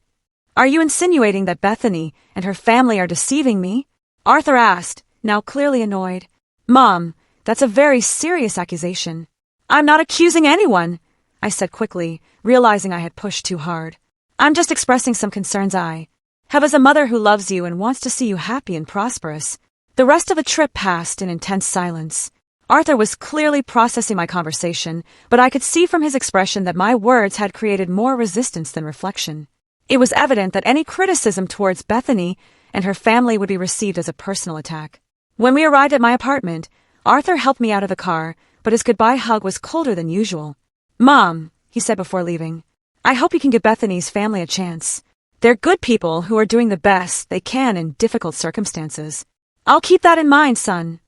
"Are you insinuating that Bethany and her family are deceiving me?" Arthur asked, now clearly annoyed. "Mom, that's a very serious accusation." "I'm not accusing anyone," I said quickly, realizing I had pushed too hard. "I'm just expressing some concerns I have as a mother who loves you and wants to see you happy and prosperous." The rest of the trip passed in intense silence. Arthur was clearly processing my conversation, but I could see from his expression that my words had created more resistance than reflection. It was evident that any criticism towards Bethany and her family would be received as a personal attack. When we arrived at my apartment, Arthur helped me out of the car, but his goodbye hug was colder than usual. "Mom," he said before leaving, "I hope you can give Bethany's family a chance. They're good people who are doing the best they can in difficult circumstances." "I'll keep that in mind, son,"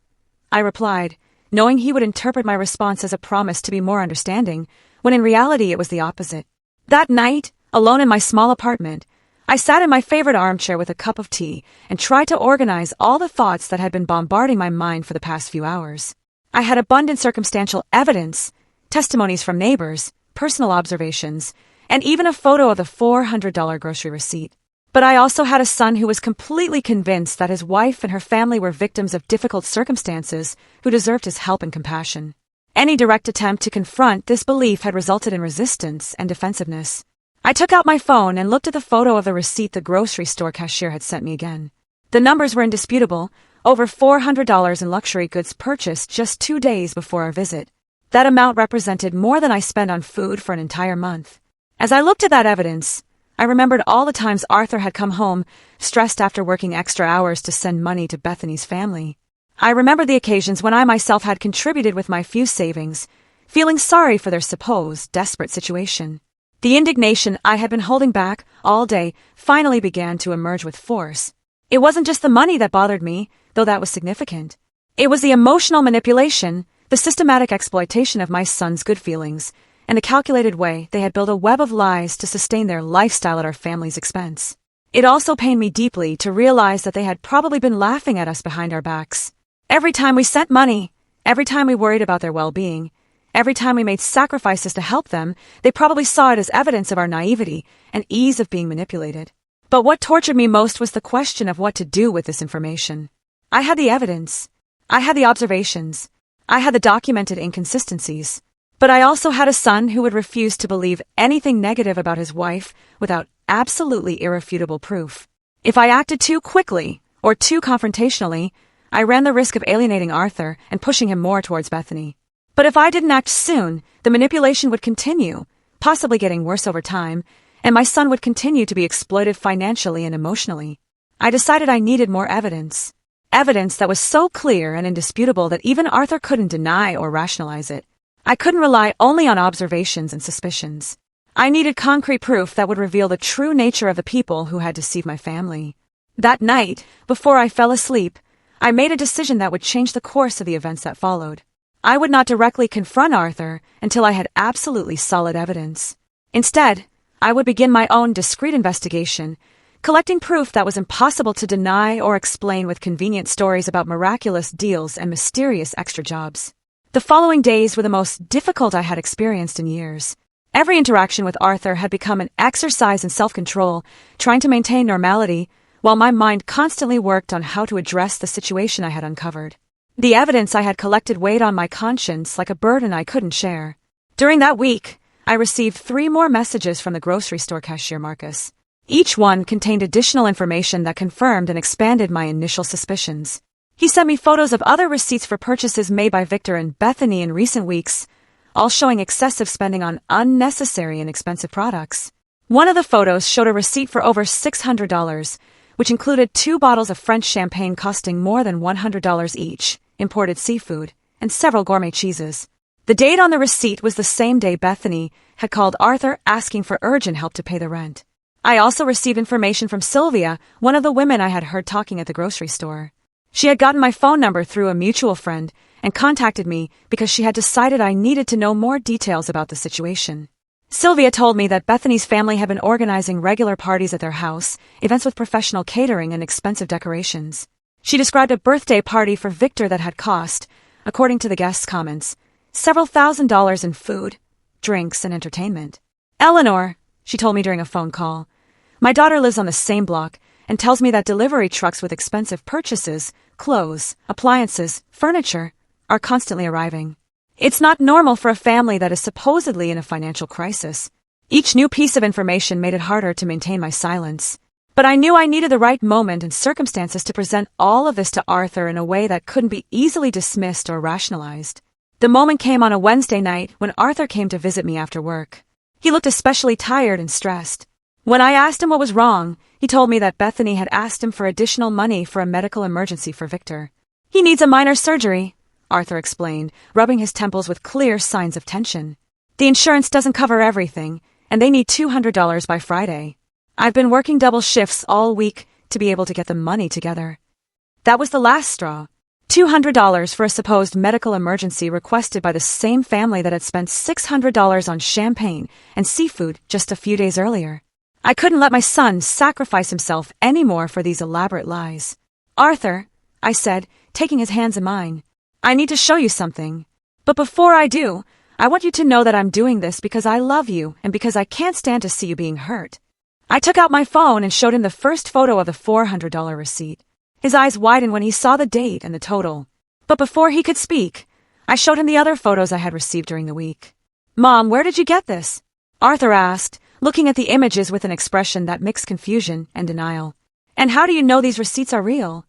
I replied, knowing he would interpret my response as a promise to be more understanding, when in reality it was the opposite. That night, alone in my small apartment, I sat in my favorite armchair with a cup of tea and tried to organize all the thoughts that had been bombarding my mind for the past few hours. I had abundant circumstantial evidence, testimonies from neighbors, personal observations, and even a photo of the $400 grocery receipt. But I also had a son who was completely convinced that his wife and her family were victims of difficult circumstances who deserved his help and compassion. Any direct attempt to confront this belief had resulted in resistance and defensiveness. I took out my phone and looked at the photo of the receipt the grocery store cashier had sent me again. The numbers were indisputable, over $400 in luxury goods purchased just 2 days before our visit. That amount represented more than I spent on food for an entire month. As I looked at that evidence, I remembered all the times Arthur had come home, stressed after working extra hours to send money to Bethany's family. I remembered the occasions when I myself had contributed with my few savings, feeling sorry for their supposed desperate situation. The indignation I had been holding back all day finally began to emerge with force. It wasn't just the money that bothered me, though that was significant. It was the emotional manipulation, The systematic exploitation of my son's good feelings, and the calculated way they had built a web of lies to sustain their lifestyle at our family's expense. It also pained me deeply to realize that they had probably been laughing at us behind our backs. Every time we sent money, every time we worried about their well-being, every time we made sacrifices to help them, they probably saw it as evidence of our naivety and ease of being manipulated. But what tortured me most was the question of what to do with this information. I had the evidence. I had the observations. I had the documented inconsistencies. But I also had a son who would refuse to believe anything negative about his wife without absolutely irrefutable proof. If I acted too quickly or too confrontationally, I ran the risk of alienating Arthur and pushing him more towards Bethany. But if I didn't act soon, the manipulation would continue, possibly getting worse over time, and my son would continue to be exploited financially and emotionally. I decided I needed more evidence. Evidence that was so clear and indisputable that even Arthur couldn't deny or rationalize it. I couldn't rely only on observations and suspicions. I needed concrete proof that would reveal the true nature of the people who had deceived my family. That night, before I fell asleep, I made a decision that would change the course of the events that followed. I would not directly confront Arthur until I had absolutely solid evidence. Instead, I would begin my own discreet investigation, collecting proof that was impossible to deny or explain with convenient stories about miraculous deals and mysterious extra jobs. The following days were the most difficult I had experienced in years. Every interaction with Arthur had become an exercise in self-control, trying to maintain normality, while my mind constantly worked on how to address the situation I had uncovered. The evidence I had collected weighed on my conscience like a burden I couldn't share. During that week, I received 3 more messages from the grocery store cashier Marcus. Each one contained additional information that confirmed and expanded my initial suspicions. He sent me photos of other receipts for purchases made by Victor and Bethany in recent weeks, all showing excessive spending on unnecessary and expensive products. One of the photos showed a receipt for over $600, which included 2 bottles of French champagne costing more than $100 each, imported seafood, and several gourmet cheeses. The date on the receipt was the same day Bethany had called Arthur asking for urgent help to pay the rent. I also received information from Sylvia, one of the women I had heard talking at the grocery store. She had gotten my phone number through a mutual friend and contacted me because she had decided I needed to know more details about the situation. Sylvia told me that Bethany's family had been organizing regular parties at their house, events with professional catering and expensive decorations. She described a birthday party for Victor that had cost, according to the guests' comments, several $1,000s in food, drinks, and entertainment. Eleanor, she told me during a phone call, my daughter lives on the same block and tells me that delivery trucks with expensive purchases, clothes, appliances, furniture, are constantly arriving. It's not normal for a family that is supposedly in a financial crisis. Each new piece of information made it harder to maintain my silence. But I knew I needed the right moment and circumstances to present all of this to Arthur in a way that couldn't be easily dismissed or rationalized. The moment came on a Wednesday night when Arthur came to visit me after work. He looked especially tired and stressed. When I asked him what was wrong, he told me that Bethany had asked him for additional money for a medical emergency for Victor. He needs a minor surgery, Arthur explained, rubbing his temples with clear signs of tension. The insurance doesn't cover everything, and they need $200 by Friday. I've been working double shifts all week to be able to get the money together. That was the last straw. $200 for a supposed medical emergency requested by the same family that had spent $600 on champagne and seafood just a few days earlier. I couldn't let my son sacrifice himself anymore for these elaborate lies. Arthur, I said, taking his hands in mine, I need to show you something. But before I do, I want you to know that I'm doing this because I love you and because I can't stand to see you being hurt. I took out my phone and showed him the first photo of the $400 receipt. His eyes widened when he saw the date and the total. But before he could speak, I showed him the other photos I had received during the week. Mom, where did you get this? Arthur asked, looking at the images with an expression that mixed confusion and denial. And how do you know these receipts are real?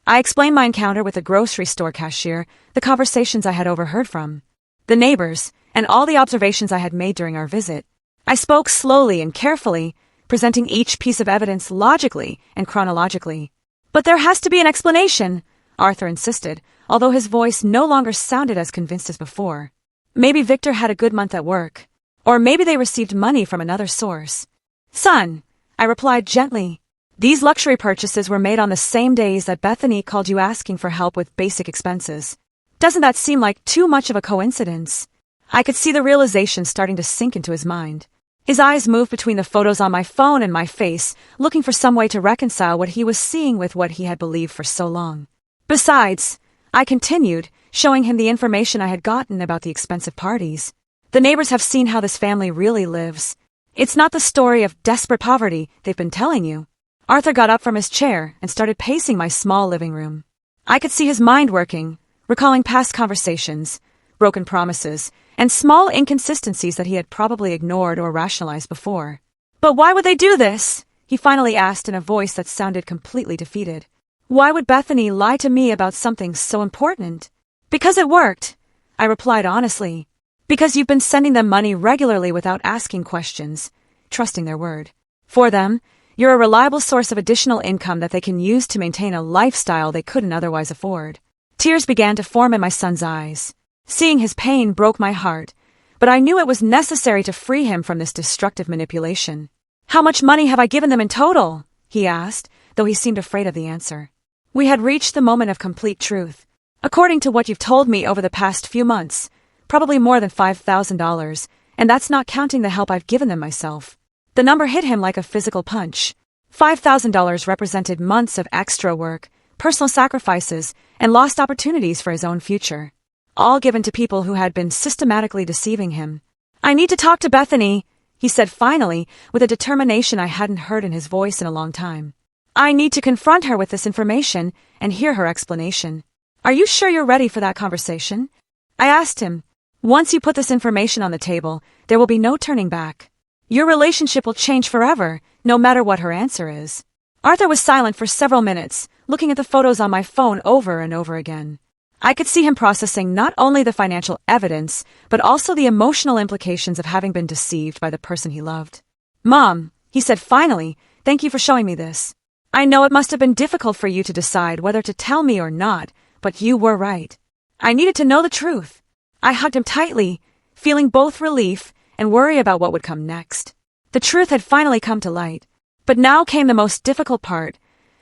I explained my encounter with the grocery store cashier, the conversations I had overheard from, the neighbors, and all the observations I had made during our visit. I spoke slowly and carefully, presenting each piece of evidence logically and chronologically. But there has to be an explanation, Arthur insisted, although his voice no longer sounded as convinced as before. Maybe Victor had a good month at work. Or maybe they received money from another source. Son, I replied gently, these luxury purchases were made on the same days that Bethany called you asking for help with basic expenses. Doesn't that seem like too much of a coincidence? I could see the realization starting to sink into his mind. His eyes moved between the photos on my phone and my face, looking for some way to reconcile what he was seeing with what he had believed for so long. Besides, I continued, showing him the information I had gotten about the expensive parties. The neighbors have seen how this family really lives. It's not the story of desperate poverty they've been telling you. Arthur got up from his chair and started pacing my small living room. I could see his mind working, recalling past conversations, broken promises, and small inconsistencies that he had probably ignored or rationalized before. But why would they do this? He finally asked in a voice that sounded completely defeated. Why would Bethany lie to me about something so important? Because it worked, I replied honestly. Because you've been sending them money regularly without asking questions, trusting their word. For them, you're a reliable source of additional income that they can use to maintain a lifestyle they couldn't otherwise afford. Tears began to form in my son's eyes. Seeing his pain broke my heart, but I knew it was necessary to free him from this destructive manipulation. How much money have I given them in total? He asked, though he seemed afraid of the answer. We had reached the moment of complete truth. According to what you've told me over the past few months, probably more than $5,000, and that's not counting the help I've given them myself. The number hit him like a physical punch. $5,000 represented months of extra work, personal sacrifices, and lost opportunities for his own future. All given to people who had been systematically deceiving him. I need to talk to Bethany, he said finally, with a determination I hadn't heard in his voice in a long time. I need to confront her with this information and hear her explanation. Are you sure you're ready for that conversation? I asked him. Once you put this information on the table, there will be no turning back. Your relationship will change forever, no matter what her answer is. Arthur was silent for several minutes, looking at the photos on my phone over and over again. I could see him processing not only the financial evidence, but also the emotional implications of having been deceived by the person he loved. Mom, he said finally, thank you for showing me this. I know it must have been difficult for you to decide whether to tell me or not, but you were right. I needed to know the truth. I hugged him tightly, feeling both relief and worry about what would come next. The truth had finally come to light. But now came the most difficult part,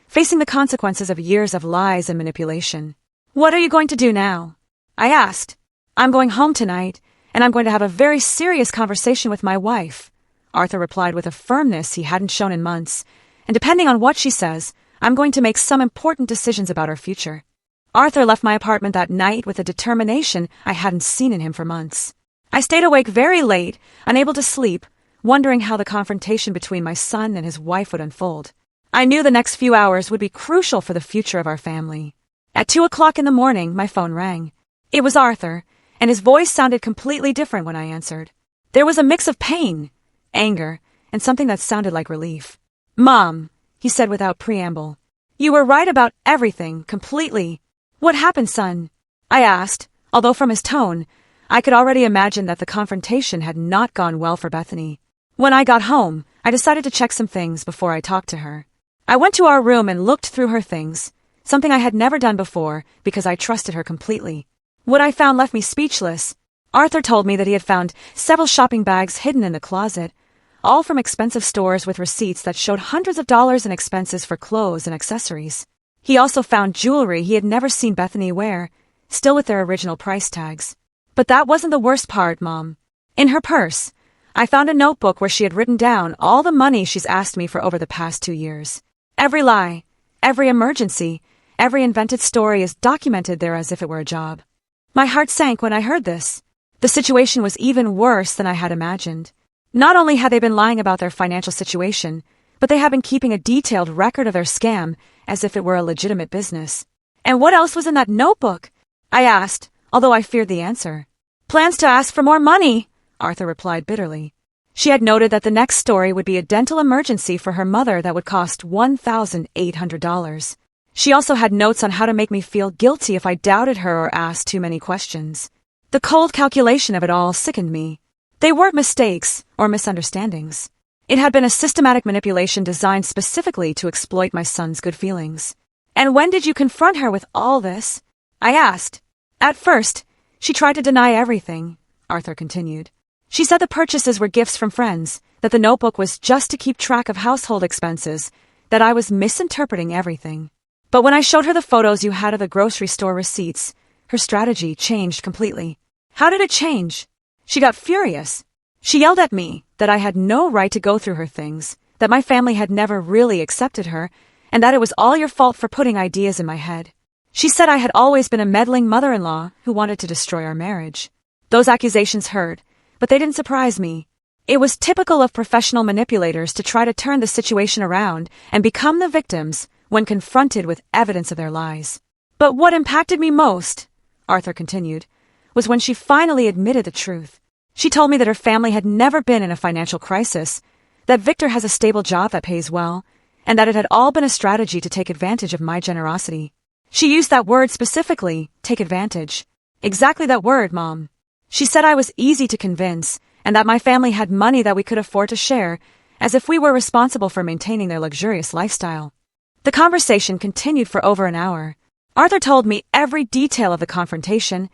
facing the consequences of years of lies and manipulation. What are you going to do now? I asked. I'm going home tonight, and I'm going to have a very serious conversation with my wife, Arthur replied with a firmness he hadn't shown in months, and depending on what she says, I'm going to make some important decisions about our future. Arthur left my apartment that night with a determination I hadn't seen in him for months. I stayed awake very late, unable to sleep, wondering how the confrontation between my son and his wife would unfold. I knew the next few hours would be crucial for the future of our family. At 2 o'clock in the morning, my phone rang. It was Arthur, and his voice sounded completely different when I answered. There was a mix of pain, anger, and something that sounded like relief. Mom, he said without preamble. You were right about everything, completely. What happened, son? I asked, although from his tone, I could already imagine that the confrontation had not gone well for Bethany. When I got home, I decided to check some things before I talked to her. I went to our room and looked through her things, something I had never done before because I trusted her completely. What I found left me speechless. Arthur told me that he had found several shopping bags hidden in the closet, all from expensive stores with receipts that showed hundreds of dollars in expenses for clothes and accessories. He also found jewelry he had never seen Bethany wear, still with their original price tags. But that wasn't the worst part, Mom. In her purse, I found a notebook where she had written down all the money she's asked me for over the past 2 years. Every lie, every emergency, every invented story is documented there as if it were a job. My heart sank when I heard this. The situation was even worse than I had imagined. Not only had they been lying about their financial situation, but they had been keeping a detailed record of their scam as if it were a legitimate business. And what else was in that notebook? I asked, although I feared the answer. Plans to ask for more money, Arthur replied bitterly. She had noted that the next story would be a dental emergency for her mother that would cost $1,800. She also had notes on how to make me feel guilty if I doubted her or asked too many questions. The cold calculation of it all sickened me. They weren't mistakes or misunderstandings. It had been a systematic manipulation designed specifically to exploit my son's good feelings. And when did you confront her with all this? I asked. At first, she tried to deny everything, Arthur continued. She said the purchases were gifts from friends, that the notebook was just to keep track of household expenses, that I was misinterpreting everything. But when I showed her the photos you had of the grocery store receipts, her strategy changed completely. How did it change? She got furious. She yelled at me that I had no right to go through her things, that my family had never really accepted her, and that it was all your fault for putting ideas in my head. She said I had always been a meddling mother-in-law who wanted to destroy our marriage. Those accusations hurt, but they didn't surprise me. It was typical of professional manipulators to try to turn the situation around and become the victims when confronted with evidence of their lies. But what impacted me most, Arthur continued, was when she finally admitted the truth. She told me that her family had never been in a financial crisis, that Victor has a stable job that pays well, and that it had all been a strategy to take advantage of my generosity. She used that word specifically, take advantage. Exactly that word, Mom. She said I was easy to convince, and that my family had money that we could afford to share, as if we were responsible for maintaining their luxurious lifestyle. The conversation continued for over an hour. Arthur told me every detail of the confrontation,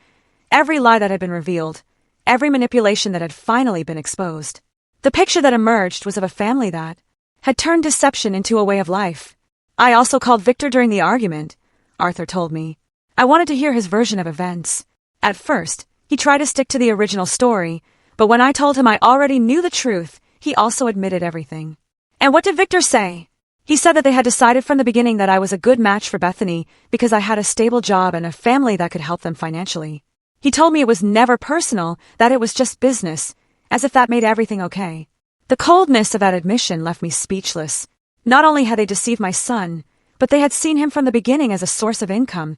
every lie that had been revealed, every manipulation that had finally been exposed. The picture that emerged was of a family that had turned deception into a way of life. I also called Victor during the argument, Arthur told me. I wanted to hear his version of events. At first, he tried to stick to the original story, but when I told him I already knew the truth, he also admitted everything. And what did Victor say? He said that they had decided from the beginning that I was a good match for Bethany because I had a stable job and a family that could help them financially. He told me it was never personal, that it was just business, as if that made everything okay. The coldness of that admission left me speechless. Not only had they deceived my son, but they had seen him from the beginning as a source of income,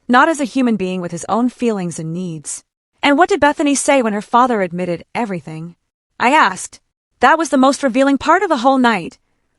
not as a human being with his own feelings and needs. And what did Bethany say when her father admitted everything? I asked. That was the most revealing part of the whole night,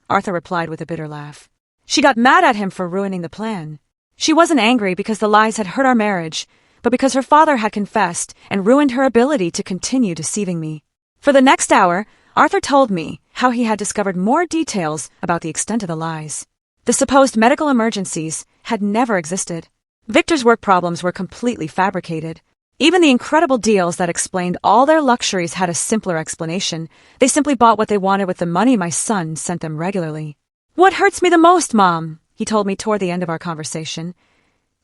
Arthur replied with a bitter laugh. She got mad at him for ruining the plan. She wasn't angry because the lies had hurt our marriage, but because her father had confessed and ruined her ability to continue deceiving me. For the next hour, Arthur told me how he had discovered more details about the extent of the lies. The supposed medical emergencies had never existed. Victor's work problems were completely fabricated. Even the incredible deals that explained all their luxuries had a simpler explanation. They simply bought what they wanted with the money my son sent them regularly. What hurts me the most, Mom, he told me toward the end of our conversation,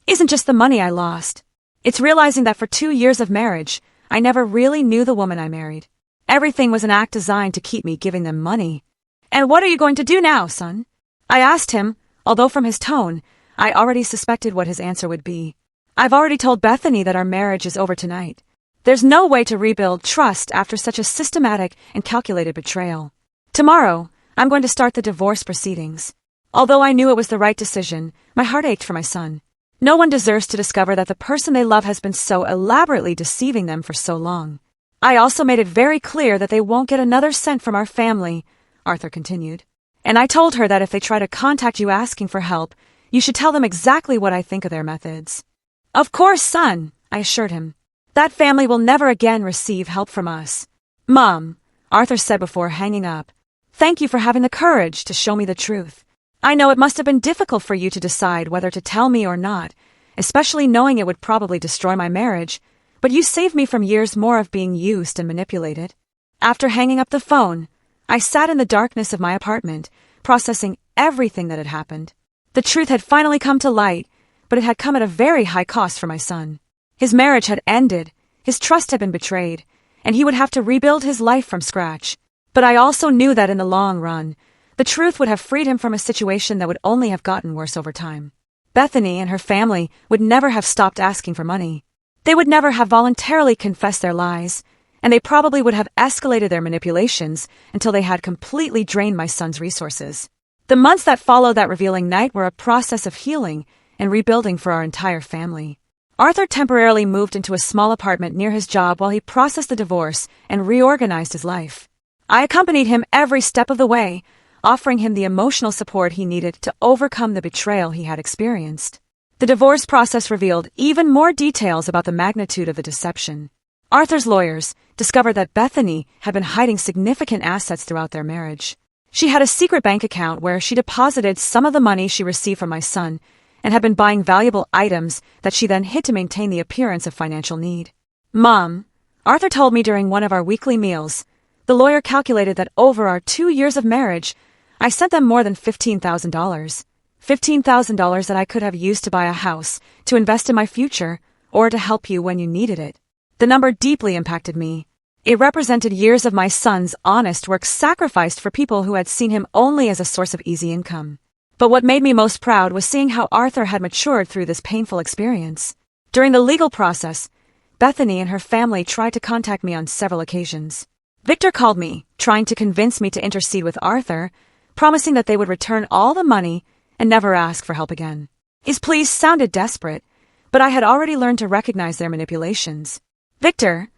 isn't just the money I lost. It's realizing that for 2 years of marriage, I never really knew the woman I married. Everything was an act designed to keep me giving them money. And what are you going to do now, son? I asked him, although from his tone, I already suspected what his answer would be. I've already told Bethany that our marriage is over tonight. There's no way to rebuild trust after such a systematic and calculated betrayal. Tomorrow, I'm going to start the divorce proceedings. Although I knew it was the right decision, my heart ached for my son. No one deserves to discover that the person they love has been so elaborately deceiving them for so long. I also made it very clear that they won't get another cent from our family, Arthur continued. And I told her that if they try to contact you asking for help, you should tell them exactly what I think of their methods. Of course, son, I assured him. That family will never again receive help from us. Mom, Arthur said before hanging up, thank you for having the courage to show me the truth. I know it must have been difficult for you to decide whether to tell me or not, especially knowing it would probably destroy my marriage, but you saved me from years more of being used and manipulated. After hanging up the phone, I sat in the darkness of my apartment, processing everything that had happened. The truth had finally come to light, but it had come at a very high cost for my son. His marriage had ended, his trust had been betrayed, and he would have to rebuild his life from scratch. But I also knew that in the long run, the truth would have freed him from a situation that would only have gotten worse over time. Bethany and her family would never have stopped asking for money. They would never have voluntarily confessed their lies, and they probably would have escalated their manipulations until they had completely drained my son's resources. The months that followed that revealing night were a process of healing and rebuilding for our entire family. Arthur temporarily moved into a small apartment near his job while he processed the divorce and reorganized his life. I accompanied him every step of the way, offering him the emotional support he needed to overcome the betrayal he had experienced. The divorce process revealed even more details about the magnitude of the deception. Arthur's lawyers discovered that Bethany had been hiding significant assets throughout their marriage. She had a secret bank account where she deposited some of the money she received from my son and had been buying valuable items that she then hid to maintain the appearance of financial need. Mom, Arthur told me during one of our weekly meals, the lawyer calculated that over our 2 years of marriage, I sent them more than $15,000. $15,000 that I could have used to buy a house, to invest in my future, or to help you when you needed it. The number deeply impacted me. It represented years of my son's honest work sacrificed for people who had seen him only as a source of easy income. But what made me most proud was seeing how Arthur had matured through this painful experience. During the legal process, Bethany and her family tried to contact me on several occasions. Victor called me, trying to convince me to intercede with Arthur, promising that they would return all the money and never ask for help again. His pleas sounded desperate, but I had already learned to recognize their manipulations. Victor,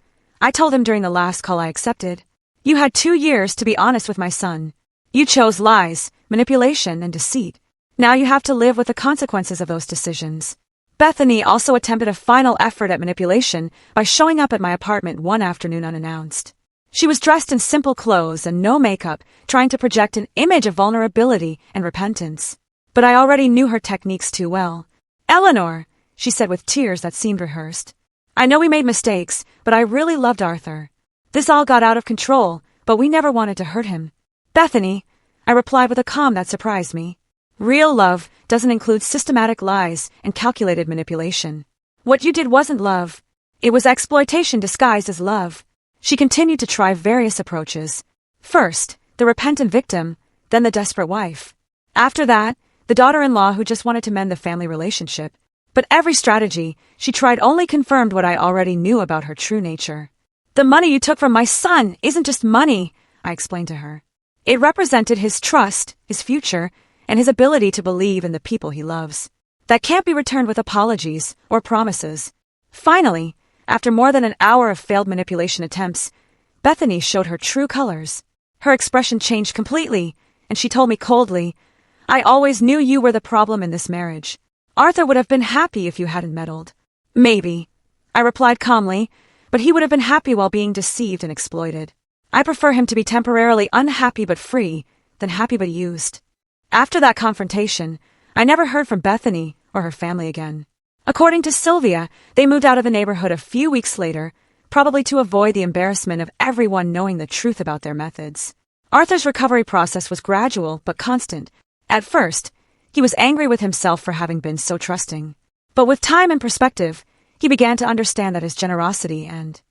I told him during the last call I accepted, you had 2 years to be honest with my son. You chose lies, manipulation, and deceit. Now you have to live with the consequences of those decisions. Bethany also attempted a final effort at manipulation by showing up at my apartment one afternoon unannounced. She was dressed in simple clothes and no makeup, trying to project an image of vulnerability and repentance. But I already knew her techniques too well. Eleanor, she said with tears that seemed rehearsed. I know we made mistakes, but I really loved Arthur. This all got out of control, but we never wanted to hurt him. Bethany, I replied with a calm that surprised me. Real love doesn't include systematic lies and calculated manipulation. What you did wasn't love. It was exploitation disguised as love. She continued to try various approaches. First, the repentant victim, then the desperate wife. After that, the daughter-in-law who just wanted to mend the family relationship. But every strategy she tried only confirmed what I already knew about her true nature. The money you took from my son isn't just money, I explained to her. It represented his trust, his future, and his ability to believe in the people he loves. That can't be returned with apologies or promises. Finally, after more than an hour of failed manipulation attempts, Bethany showed her true colors. Her expression changed completely, and she told me coldly, I always knew you were the problem in this marriage. Arthur would have been happy if you hadn't meddled. Maybe, I replied calmly, but he would have been happy while being deceived and exploited. I prefer him to be temporarily unhappy but free than happy but used. After that confrontation, I never heard from Bethany or her family again. According to Sylvia, they moved out of the neighborhood a few weeks later, probably to avoid the embarrassment of everyone knowing the truth about their methods. Arthur's recovery process was gradual but constant. At first, he was angry with himself for having been so trusting. But with time and perspective, he began to understand that his generosity and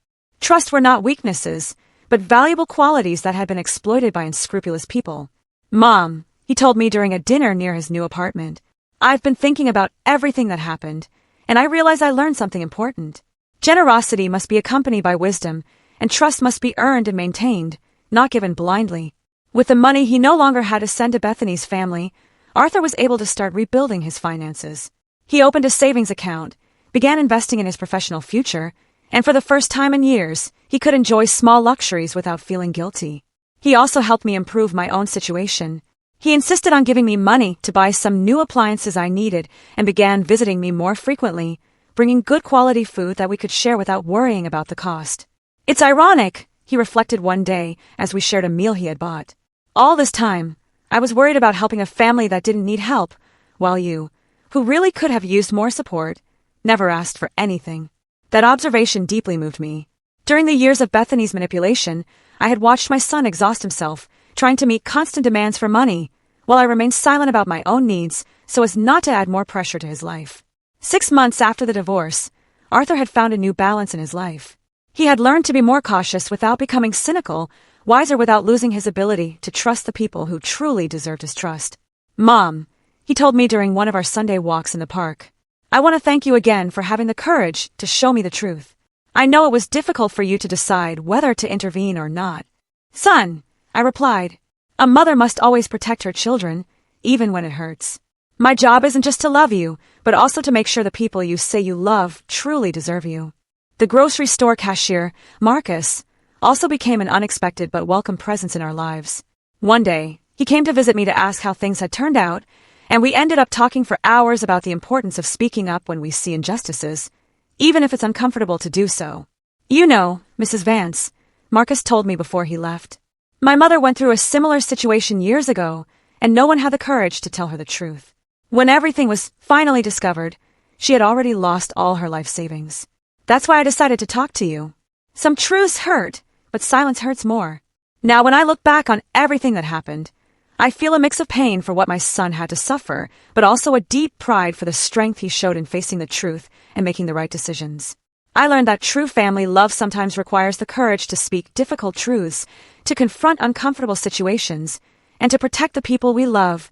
trust were not weaknesses, but valuable qualities that had been exploited by unscrupulous people. Mom, he told me during a dinner near his new apartment, I've been thinking about everything that happened, and I realize I learned something important. Generosity must be accompanied by wisdom, and trust must be earned and maintained, not given blindly. With the money he no longer had to send to Bethany's family, Arthur was able to start rebuilding his finances. He opened a savings account, began investing in his professional future, and for the first time in years, he could enjoy small luxuries without feeling guilty. He also helped me improve my own situation. He insisted on giving me money to buy some new appliances I needed and began visiting me more frequently, bringing good quality food that we could share without worrying about the cost. It's ironic, he reflected one day as we shared a meal he had bought. All this time, I was worried about helping a family that didn't need help, while you, who really could have used more support, never asked for anything. That observation deeply moved me. During the years of Bethany's manipulation, I had watched my son exhaust himself, trying to meet constant demands for money, while I remained silent about my own needs so as not to add more pressure to his life. 6 months after the divorce, Arthur had found a new balance in his life. He had learned to be more cautious without becoming cynical, wiser without losing his ability to trust the people who truly deserved his trust. Mom, he told me during one of our Sunday walks in the park, I want to thank you again for having the courage to show me the truth. I know it was difficult for you to decide whether to intervene or not. Son, I replied, a mother must always protect her children, even when it hurts. My job isn't just to love you, but also to make sure the people you say you love truly deserve you. The grocery store cashier, Marcus, also became an unexpected but welcome presence in our lives. One day, he came to visit me to ask how things had turned out, and we ended up talking for hours about the importance of speaking up when we see injustices, even if it's uncomfortable to do so. You know, Mrs. Vance, Marcus told me before he left. My mother went through a similar situation years ago, and no one had the courage to tell her the truth. When everything was finally discovered, she had already lost all her life savings. That's why I decided to talk to you. Some truths hurt, but silence hurts more. Now, when I look back on everything that happened, I feel a mix of pain for what my son had to suffer, but also a deep pride for the strength he showed in facing the truth and making the right decisions. I learned that true family love sometimes requires the courage to speak difficult truths, to confront uncomfortable situations, and to protect the people we love,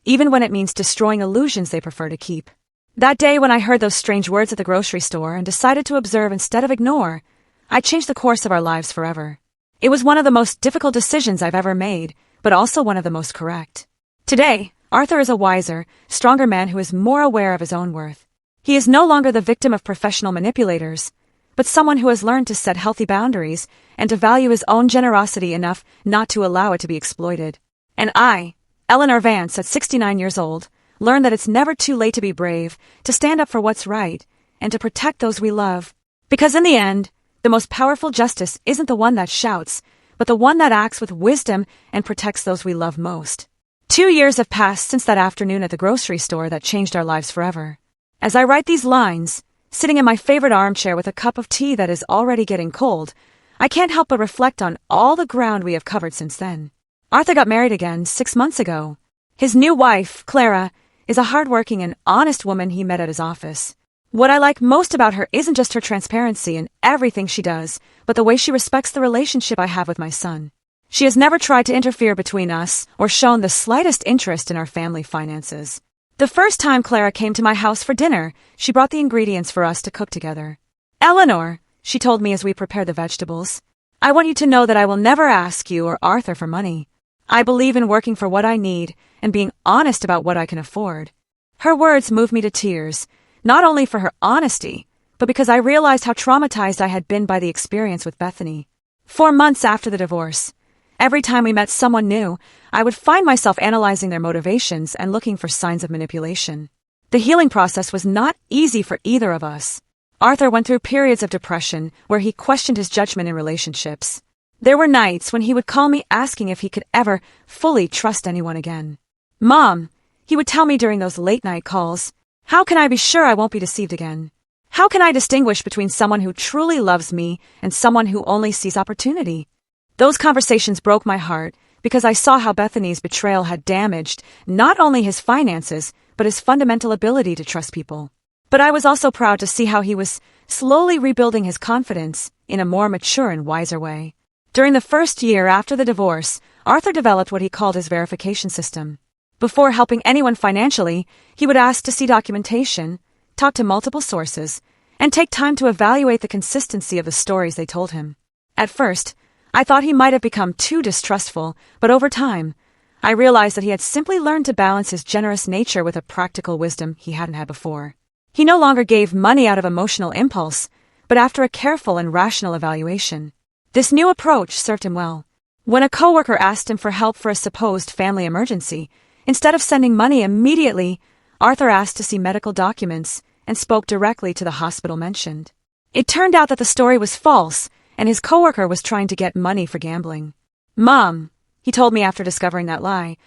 even when it means destroying illusions they prefer to keep. That day when I heard those strange words at the grocery store and decided to observe instead of ignore, I changed the course of our lives forever. It was one of the most difficult decisions I've ever made, but also one of the most correct. Today, Arthur is a wiser, stronger man who is more aware of his own worth. He is no longer the victim of professional manipulators, but someone who has learned to set healthy boundaries and to value his own generosity enough not to allow it to be exploited. And I, Eleanor Vance, at 69 years old, learned that it's never too late to be brave, to stand up for what's right, and to protect those we love. Because in the end, the most powerful justice isn't the one that shouts, but the one that acts with wisdom and protects those we love most. 2 years have passed since that afternoon at the grocery store that changed our lives forever. As I write these lines, sitting in my favorite armchair with a cup of tea that is already getting cold, I can't help but reflect on all the ground we have covered since then. Arthur got married again 6 months ago. His new wife, Clara, is a hardworking and honest woman he met at his office. What I like most about her isn't just her transparency in everything she does, but the way she respects the relationship I have with my son. She has never tried to interfere between us or shown the slightest interest in our family finances. The first time Clara came to my house for dinner, she brought the ingredients for us to cook together. "Eleanor," she told me as we prepared the vegetables, "I want you to know that I will never ask you or Arthur for money. I believe in working for what I need and being honest about what I can afford." Her words moved me to tears, not only for her honesty, but because I realized how traumatized I had been by the experience with Bethany. 4 months after the divorce, every time we met someone new, I would find myself analyzing their motivations and looking for signs of manipulation. The healing process was not easy for either of us. Arthur went through periods of depression where he questioned his judgment in relationships. There were nights when he would call me asking if he could ever fully trust anyone again. "Mom," he would tell me during those late-night calls, "how can I be sure I won't be deceived again? How can I distinguish between someone who truly loves me and someone who only sees opportunity?" Those conversations broke my heart because I saw how Bethany's betrayal had damaged not only his finances, but his fundamental ability to trust people. But I was also proud to see how he was slowly rebuilding his confidence in a more mature and wiser way. During the first year after the divorce, Arthur developed what he called his verification system. Before helping anyone financially, he would ask to see documentation, talk to multiple sources, and take time to evaluate the consistency of the stories they told him. At first, I thought he might have become too distrustful, but over time, I realized that he had simply learned to balance his generous nature with a practical wisdom he hadn't had before. He no longer gave money out of emotional impulse, but after a careful and rational evaluation. This new approach served him well. When a coworker asked him for help for a supposed family emergency, instead of sending money immediately, Arthur asked to see medical documents and spoke directly to the hospital mentioned. It turned out that the story was false, and his coworker was trying to get money for gambling. "Mom," he told me after discovering that lie,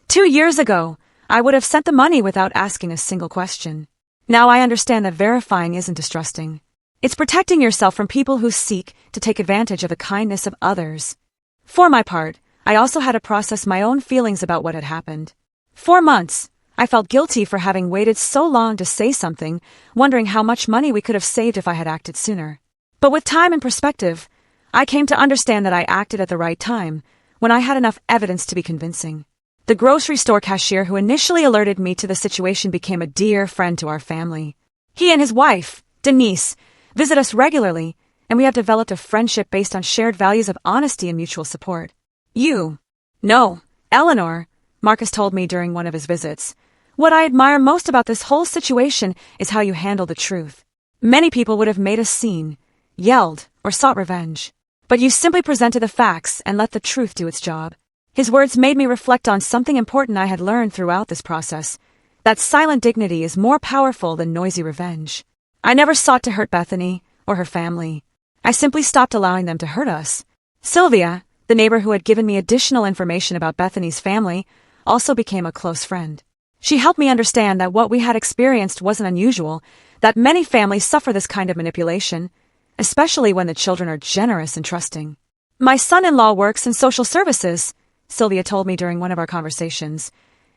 2 years ago, I would have sent the money without asking a single question. Now I understand that verifying isn't distrusting. It's protecting yourself from people who seek to take advantage of the kindness of others. For my part, I also had to process my own feelings about what had happened. 4 months, I felt guilty for having waited so long to say something, wondering how much money we could have saved if I had acted sooner. But with time and perspective, I came to understand that I acted at the right time, when I had enough evidence to be convincing. The grocery store cashier who initially alerted me to the situation became a dear friend to our family. He and his wife, Denise, visit us regularly, and we have developed a friendship based on shared values of honesty and mutual support. No, Eleanor, Marcus told me during one of his visits. What I admire most about this whole situation is how you handle the truth. Many people would have made a scene, yelled, or sought revenge. But you simply presented the facts and let the truth do its job. His words made me reflect on something important I had learned throughout this process, that silent dignity is more powerful than noisy revenge. I never sought to hurt Bethany or her family. I simply stopped allowing them to hurt us. Sylvia, the neighbor who had given me additional information about Bethany's family, also became a close friend. She helped me understand that what we had experienced wasn't unusual, that many families suffer this kind of manipulation, especially when the children are generous and trusting. My son-in-law works in social services, Sylvia told me during one of our conversations.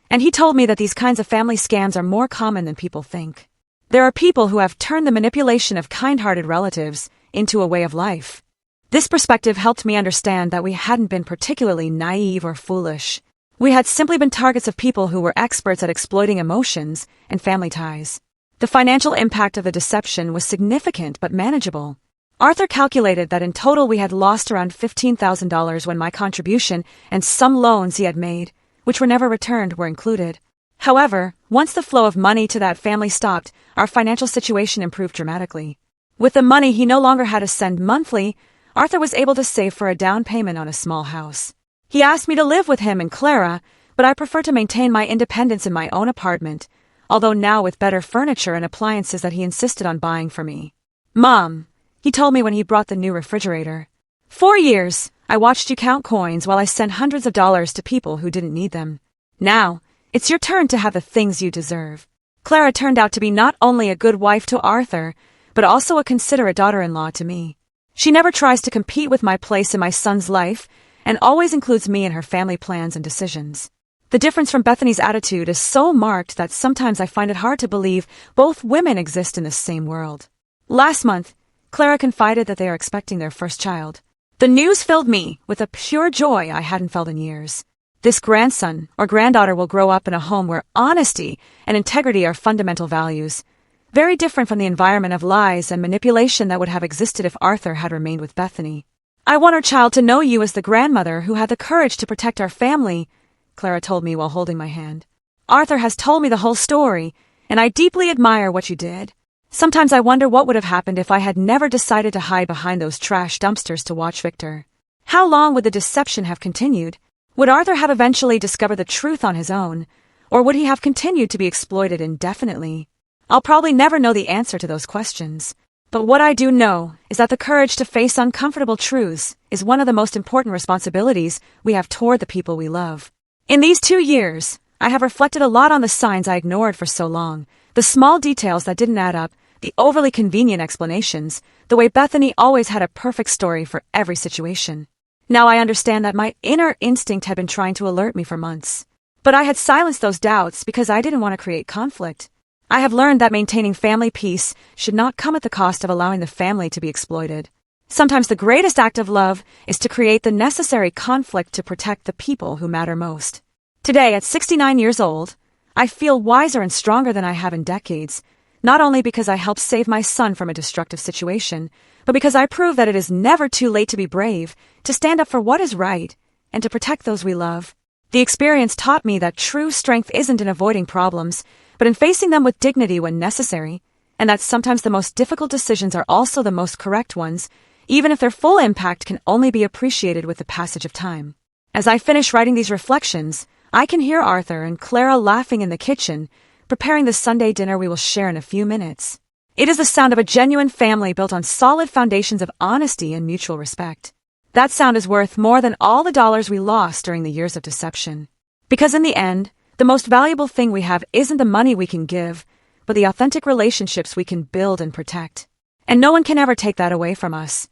And he told me that these kinds of family scams are more common than people think. There are people who have turned the manipulation of kind-hearted relatives into a way of life. This perspective helped me understand that we hadn't been particularly naive or foolish. We had simply been targets of people who were experts at exploiting emotions and family ties. The financial impact of the deception was significant but manageable. Arthur calculated that in total we had lost around $15,000 when my contribution and some loans he had made, which were never returned, were included. However, once the flow of money to that family stopped, our financial situation improved dramatically. With the money he no longer had to send monthly, Arthur was able to save for a down payment on a small house. He asked me to live with him and Clara, but I prefer to maintain my independence in my own apartment, although now with better furniture and appliances that he insisted on buying for me. "Mom," he told me when he brought the new refrigerator, "4 years, I watched you count coins while I sent hundreds of dollars to people who didn't need them. Now, it's your turn to have the things you deserve." Clara turned out to be not only a good wife to Arthur, but also a considerate daughter-in-law to me. She never tries to compete with my place in my son's life and always includes me in her family plans and decisions. The difference from Bethany's attitude is so marked that sometimes I find it hard to believe both women exist in the same world. Last month, Clara confided that they are expecting their first child. The news filled me with a pure joy I hadn't felt in years. This grandson or granddaughter will grow up in a home where honesty and integrity are fundamental values, very different from the environment of lies and manipulation that would have existed if Arthur had remained with Bethany. "I want our child to know you as the grandmother who had the courage to protect our family," Clara told me while holding my hand. "Arthur has told me the whole story, and I deeply admire what you did. Sometimes I wonder what would have happened if I had never decided to hide behind those trash dumpsters to watch Victor. How long would the deception have continued? Would Arthur have eventually discovered the truth on his own, or would he have continued to be exploited indefinitely? I'll probably never know the answer to those questions. But what I do know is that the courage to face uncomfortable truths is one of the most important responsibilities we have toward the people we love. In these 2 years, I have reflected a lot on the signs I ignored for so long, the small details that didn't add up, the overly convenient explanations, the way Bethany always had a perfect story for every situation. Now I understand that my inner instinct had been trying to alert me for months. But I had silenced those doubts because I didn't want to create conflict. I have learned that maintaining family peace should not come at the cost of allowing the family to be exploited. Sometimes the greatest act of love is to create the necessary conflict to protect the people who matter most. Today, at 69 years old, I feel wiser and stronger than I have in decades, not only because I helped save my son from a destructive situation, but because I prove that it is never too late to be brave, to stand up for what is right, and to protect those we love. The experience taught me that true strength isn't in avoiding problems, but in facing them with dignity when necessary, and that sometimes the most difficult decisions are also the most correct ones, even if their full impact can only be appreciated with the passage of time. As I finish writing these reflections, I can hear Arthur and Clara laughing in the kitchen, preparing the Sunday dinner we will share in a few minutes. It is the sound of a genuine family built on solid foundations of honesty and mutual respect. That sound is worth more than all the dollars we lost during the years of deception. Because in the end, the most valuable thing we have isn't the money we can give, but the authentic relationships we can build and protect. And no one can ever take that away from us.